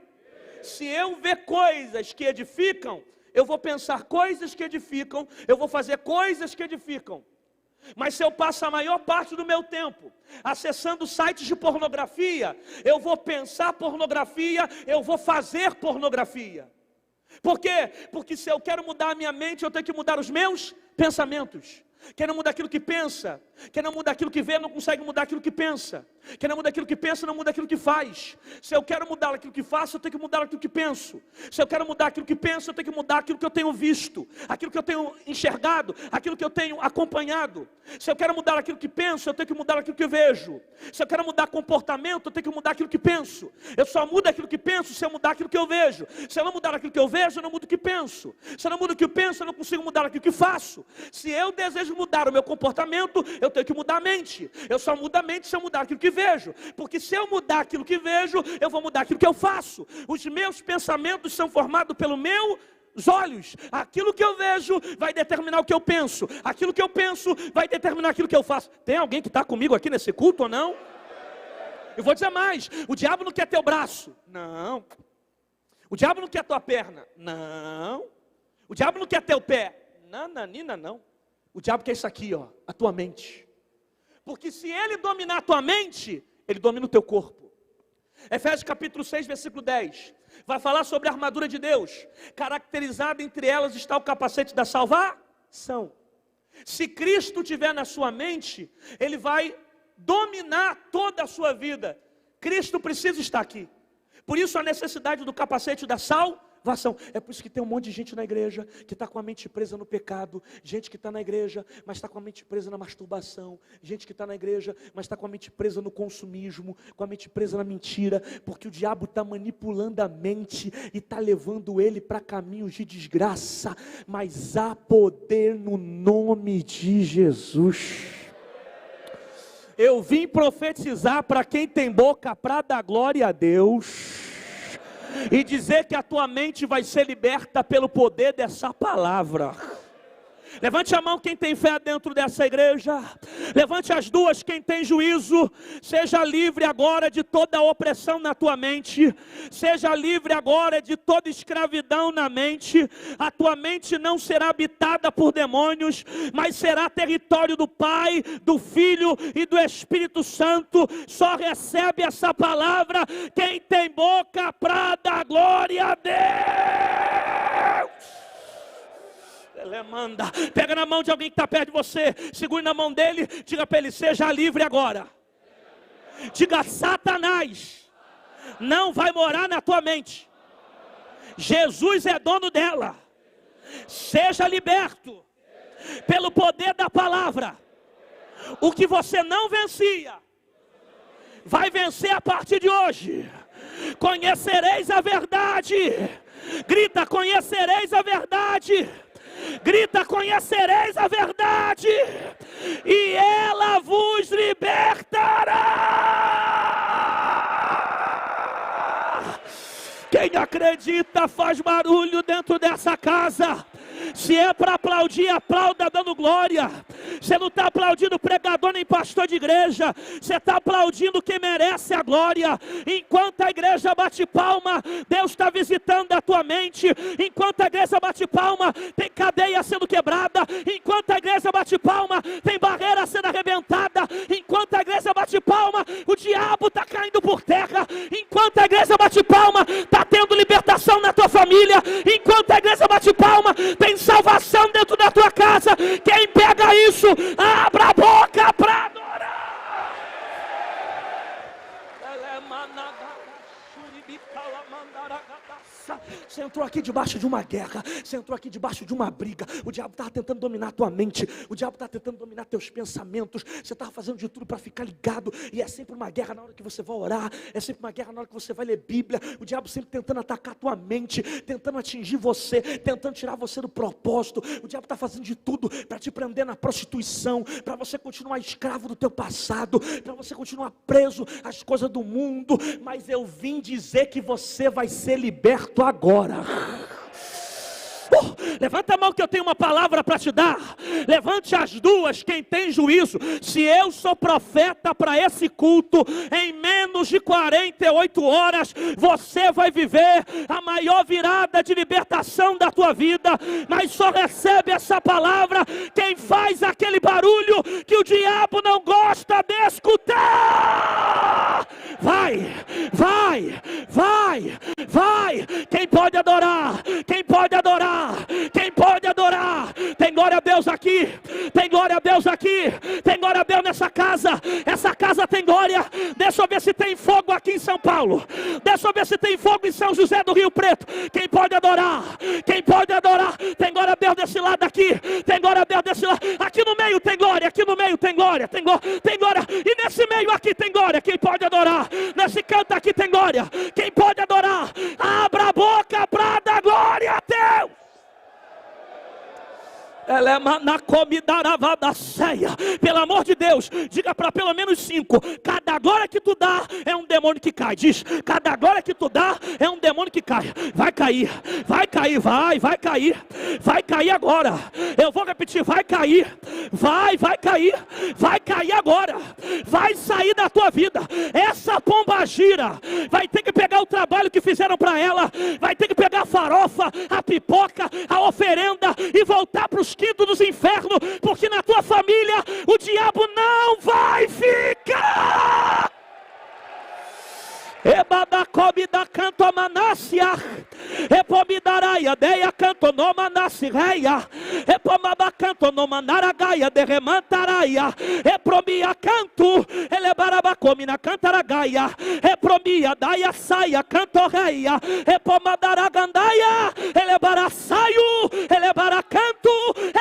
Se eu ver coisas que edificam, eu vou pensar coisas que edificam, eu vou fazer coisas que edificam. Mas se eu passo a maior parte do meu tempo acessando sites de pornografia, eu vou pensar pornografia, eu vou fazer pornografia. Por quê? Porque se eu quero mudar a minha mente, eu tenho que mudar os meus pensamentos. Quem não muda aquilo que pensa, quem não muda aquilo que vê, não consegue mudar aquilo que pensa. Quem não muda aquilo que pensa, não muda aquilo que faz. Se eu quero mudar aquilo que faço, eu tenho que mudar aquilo que penso. Se eu quero mudar aquilo que penso, eu tenho que mudar aquilo que eu tenho visto, aquilo que eu tenho enxergado, aquilo que eu tenho acompanhado. Se eu quero mudar aquilo que penso, eu tenho que mudar aquilo que eu vejo. Se eu quero mudar comportamento, eu tenho que mudar aquilo que penso. Eu só mudo aquilo que penso se eu mudar aquilo que eu vejo. Se eu não mudar aquilo que eu vejo, eu não mudo o que penso. Se eu não mudo o que eu penso, eu não consigo mudar aquilo que faço. Se eu desejo mudar o meu comportamento, eu tenho que mudar a mente. Eu só mudo a mente se eu mudar aquilo que vejo. Porque se eu mudar aquilo que vejo, eu vou mudar aquilo que eu faço. Os meus pensamentos são formados pelos meus olhos. Aquilo que eu vejo vai determinar o que eu penso. Aquilo que eu penso vai determinar aquilo que eu faço. Tem alguém que está comigo aqui nesse culto ou não? Eu vou dizer mais. O diabo não quer teu braço. Não. O diabo não quer tua perna. Não. O diabo não quer teu pé. Nananina, não. O diabo quer isso aqui, ó, a tua mente. Porque se ele dominar a tua mente, ele domina o teu corpo. Efésios capítulo 6, versículo 10. Vai falar sobre a armadura de Deus. Caracterizada entre elas está o capacete da salvação. Se Cristo estiver na sua mente, ele vai dominar toda a sua vida. Cristo precisa estar aqui. Por isso a necessidade do capacete da salvação. É por isso que tem um monte de gente na igreja que está com a mente presa no pecado. Gente que está na igreja, mas está com a mente presa na masturbação. Gente que está na igreja, mas está com a mente presa no consumismo, com a mente presa na mentira. Porque o diabo está manipulando a mente e está levando ele para caminhos de desgraça. Mas há poder no nome de Jesus. Eu vim profetizar para quem tem boca para dar glória a Deus e dizer que a tua mente vai ser liberta pelo poder dessa palavra. Levante a mão quem tem fé dentro dessa igreja. Levante as duas quem tem juízo. Seja livre agora de toda opressão na tua mente. Seja livre agora de toda escravidão na mente. A tua mente não será habitada por demônios, mas será território do Pai, do Filho e do Espírito Santo. Só recebe essa palavra quem tem boca para dar glória a Deus. Manda. Pega na mão de alguém que está perto de você, segure na mão dele, diga para ele: seja livre agora. Diga: Satanás não vai morar na tua mente. Jesus é dono dela. Seja liberto pelo poder da palavra. O que você não vencia, vai vencer a partir de hoje. Conhecereis a verdade. Grita: conhecereis a verdade. Grita: conhecereis a verdade, e ela vos libertará. Quem acredita faz barulho dentro dessa casa. Se é para aplaudir, aplauda dando glória. Você não está aplaudindo pregador nem pastor de igreja. Você está aplaudindo quem merece a glória. Enquanto a igreja bate palma, Deus está visitando a tua mente. Enquanto a igreja bate palma, tem cadeia sendo quebrada. Enquanto a igreja bate palma, tem barreira sendo arrebentada. Enquanto a igreja bate palma, o diabo está caindo por terra. Enquanto a igreja bate palma, está tendo libertação na tua família. Enquanto a igreja bate palma, tem salvação dentro da tua casa. Quem pega isso, abra a boca para adorar. Você entrou aqui debaixo de uma guerra. Você entrou aqui debaixo de uma briga. O diabo estava tentando dominar a tua mente. O diabo está tentando dominar teus pensamentos. Você estava fazendo de tudo para ficar ligado. E é sempre uma guerra na hora que você vai orar. É sempre uma guerra na hora que você vai ler Bíblia. O diabo sempre tentando atacar a tua mente, tentando atingir você, tentando tirar você do propósito. O diabo está fazendo de tudo para te prender na prostituição, para você continuar escravo do teu passado, para você continuar preso às coisas do mundo. Mas eu vim dizer que você vai ser liberto agora. Levanta a mão que eu tenho uma palavra para te dar. Levante as duas quem tem juízo. Se eu sou profeta para esse culto, em menos de 48 horas você vai viver a maior virada de libertação da tua vida. Mas só recebe essa palavra quem faz aquele barulho que o diabo não gosta de escutar. Vai, vai, vai, vai. Quem pode adorar? Quem pode adorar? Quem pode adorar? Tem glória a Deus Deus aqui, tem glória a Deus aqui, tem glória a Deus nessa casa. Essa casa tem glória. Deixa eu ver se tem fogo aqui em São Paulo. Deixa eu ver se tem fogo em São José do Rio Preto. Quem pode adorar? Quem pode adorar? Tem glória a Deus desse lado aqui, tem glória a Deus desse lado. Aqui no meio tem glória, aqui no meio tem glória, tem glória. E nesse meio aqui tem glória. Quem pode adorar? Nesse canto aqui tem glória. Quem pode adorar? Abra a boca para dar glória a Deus. Ela é na comida da ceia. Pelo amor de Deus, diga para pelo menos 5. Cada glória que tu dá é um demônio que cai. Diz, cada glória que tu dá é um demônio que cai. Vai cair, vai cair, vai cair. Vai cair agora. Eu vou repetir, vai cair. Vai cair agora. Vai sair da tua vida. Essa pomba gira vai ter que pegar o trabalho que fizeram para ela. Vai ter que pegar a farofa, a pipoca, a oferenda e voltar para os quintos dos infernos, porque na tua família o diabo não vai ficar. Ebada comida canto manácia, epomidaraia deia canto no manasireia, epomaba canto no manaragaia de remantaraia, epromia canto, elebaraba comina cantaragaia, epromia daia saia cantorreia, epomadaragandaia, elebara saio, elebara canto,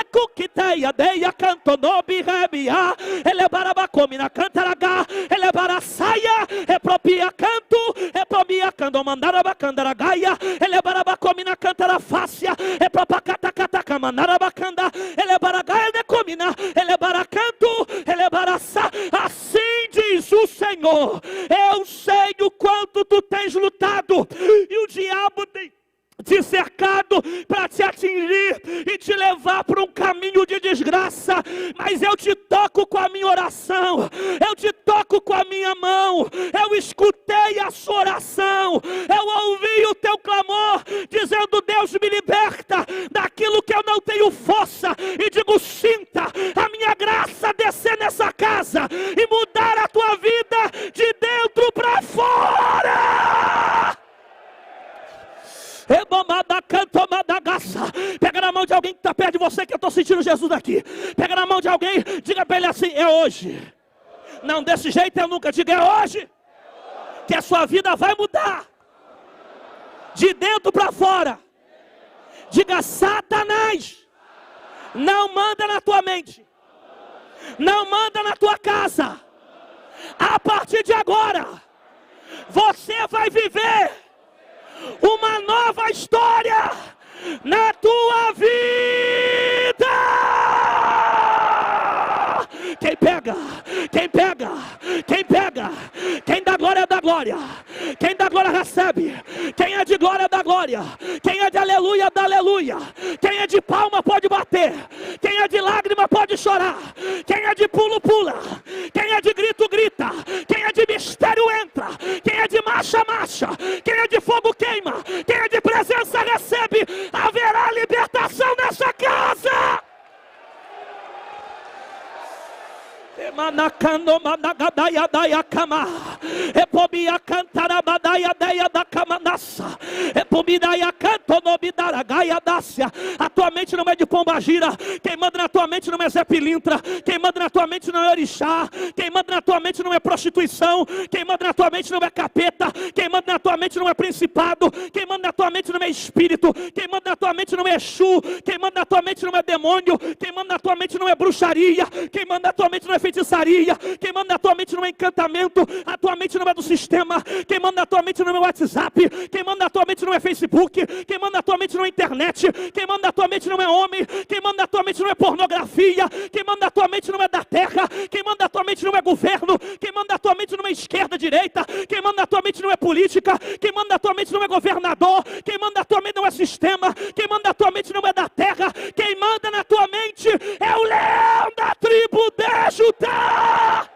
ecuquiteia deia canto no birrebia, elebaraba comina cantaraga, elebara saia, epropia canto, epomia cando mandaraba candaragaia, elebaraba comina cantara fácia, epropacata cataka mandaraba canda, elebaragaia de comina, elebara canto, elebara sa. Assim diz o Senhor: eu sei o quanto tu tens lutado, e o diabo tem te cercado para te atingir e te levar para um caminho de desgraça, mas eu te toco com a minha oração, eu te toco com a minha mão, eu escutei a sua oração, eu ouvi o teu clamor, dizendo: Deus, me liberta daquilo que eu não tenho força, e digo: sinta a minha graça descer nessa casa e mudar a tua vida de dentro para fora. Pega na mão de alguém que está perto de você, que eu estou sentindo Jesus aqui. Pega na mão de alguém, diga para ele assim: é hoje. Não, desse jeito eu nunca. Diga: é hoje que a sua vida vai mudar de dentro para fora. Diga: Satanás não manda na tua mente, não manda na tua casa. A partir de agora você vai viver uma nova história na tua vida. Quem pega, quem pega, quem pega, quem dá glória dá glória, quem dá glória recebe, quem é de glória dá glória, quem é de aleluia dá aleluia, quem é de palma pode bater, quem é de lágrima pode chorar, quem é de pulo pula, quem é de grito grita, quem é de mistério entra, quem é de marcha marcha, quem é de fogo queima, quem é de presença recebe. Haverá libertação nessa casa. Emanacando managadaia daia cama, epomia cantarabadaia daia da camanassa, epomidaia canto nobidaragaia dácia. A tua mente não é de pombagira, quem manda na tua mente não é Zé Pilintra, quem manda na tua mente não é orixá, quem manda na tua mente não é prostituição, quem manda na tua mente não é capeta, quem manda na tua mente não é principado, quem manda na tua mente não é espírito, quem manda na tua mente não é Exu, quem manda na tua mente não é demônio, quem manda na tua mente não é bruxaria, quem manda na tua mente não é feitiçaria, quem manda na tua mente não é encantamento, a tua mente não é do sistema, quem manda na tua mente não é WhatsApp, quem manda na tua mente não é Facebook, quem manda na tua mente não é internet, quem manda na tua mente não é homem, quem manda na tua mente não é pornografia, quem manda na tua mente não é da terra, quem manda na tua mente não é governo, quem manda na tua mente não é esquerda, direita, quem manda na tua mente não é política, quem manda na tua mente não é governador, quem manda na tua mente não é sistema, quem manda na tua mente não é da terra, quem manda na tua mente é o leão da tribo de Judá.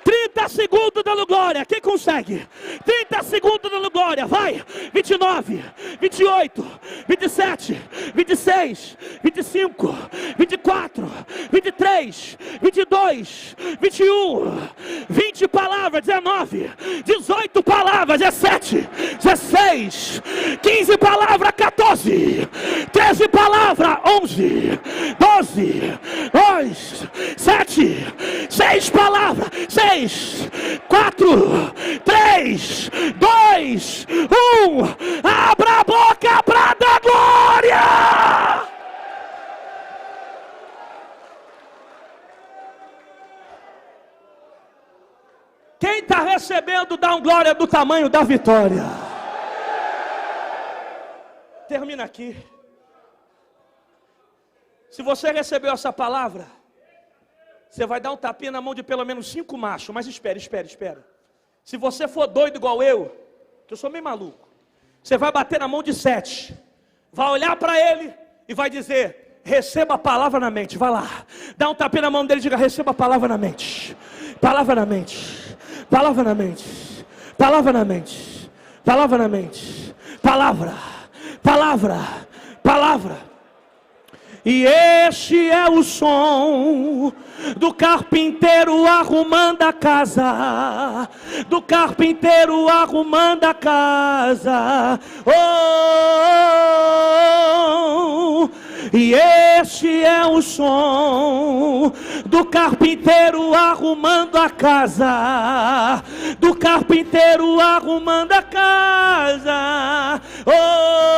30 segundos dando glória, quem consegue? 30 segundos dando glória, vai! 29, 28, 27, 26, 25, 24, 23, 22, 21, 20 palavras, 19, 18 palavras, 17, 16, 15 palavras, 14, 13 palavras, 11, 12, 2, 7, 6 palavras, 6, 4, 3, 2, 1, abra a boca para dar glória! Quem está recebendo, dá um glória do tamanho da vitória. Termina aqui. Se você recebeu essa palavra, você vai dar um tapinha na mão de pelo menos 5 machos. Mas espera. Se você for doido igual eu, que eu sou meio maluco, você vai bater na mão de 7. Vai olhar para ele e vai dizer: receba a palavra na mente. Vai lá, dá um tapinha na mão dele e diga: receba a palavra na mente. Palavra na mente. Palavra na mente, palavra na mente, palavra na mente, palavra, palavra, palavra. E este é o som do carpinteiro arrumando a casa, do carpinteiro arrumando a casa. Oh, e este é o som do carpinteiro arrumando a casa, do carpinteiro arrumando a casa. Oh,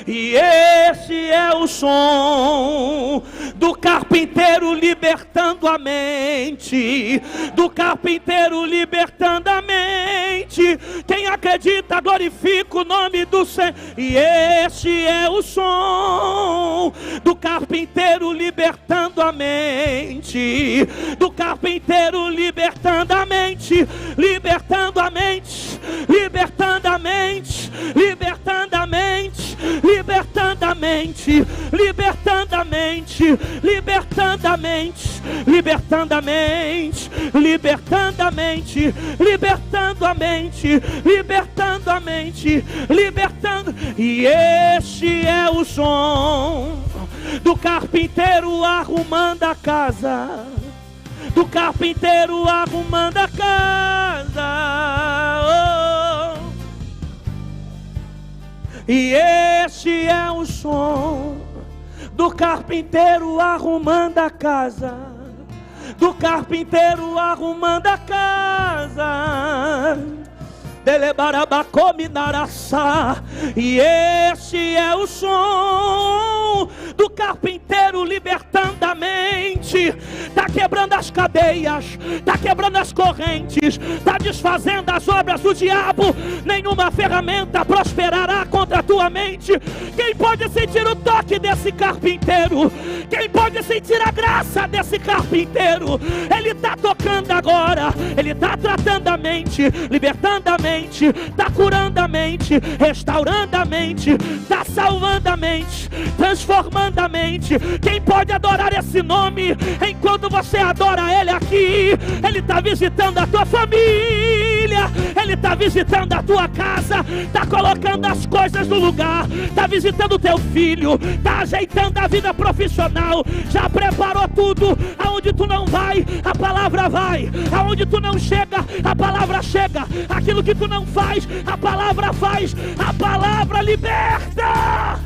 e esse é o som do carpinteiro libertando a mente, do carpinteiro libertando a mente. Quem acredita, glorifica o nome do Senhor. E esse é o som do carpinteiro libertando a mente, do carpinteiro libertando a mente, libertando a mente, libertando a mente, libertando a mente, libertando a mente, libertando a mente, libertando a mente, libertando a mente, libertando a mente, libertando a mente, libertando a mente, libertando. E este é o som do carpinteiro arrumando a casa, do carpinteiro arrumando a casa. Oh. E este é o som do carpinteiro arrumando a casa, do carpinteiro arrumando a casa. E esse é o som do carpinteiro libertando a mente. Está quebrando as cadeias, está quebrando as correntes, está desfazendo as obras do diabo. Nenhuma ferramenta prosperará contra a tua mente. Quem pode sentir o toque desse carpinteiro? Quem pode sentir a graça desse carpinteiro? Ele está tocando agora, ele está tratando a mente, libertando a mente, está curando a mente, restaurando a mente, está salvando a mente, transformando a mente. Quem pode adorar esse nome enquanto você adora Ele aqui? Ele está visitando a tua família, Ele está visitando a tua casa, está colocando as coisas no lugar, está visitando o teu filho, está ajeitando a vida profissional, já preparou tudo. Aonde tu não vai, a palavra vai. Aonde tu não chega, a palavra chega. Aquilo que tu não faz, a palavra faz. A palavra liberta.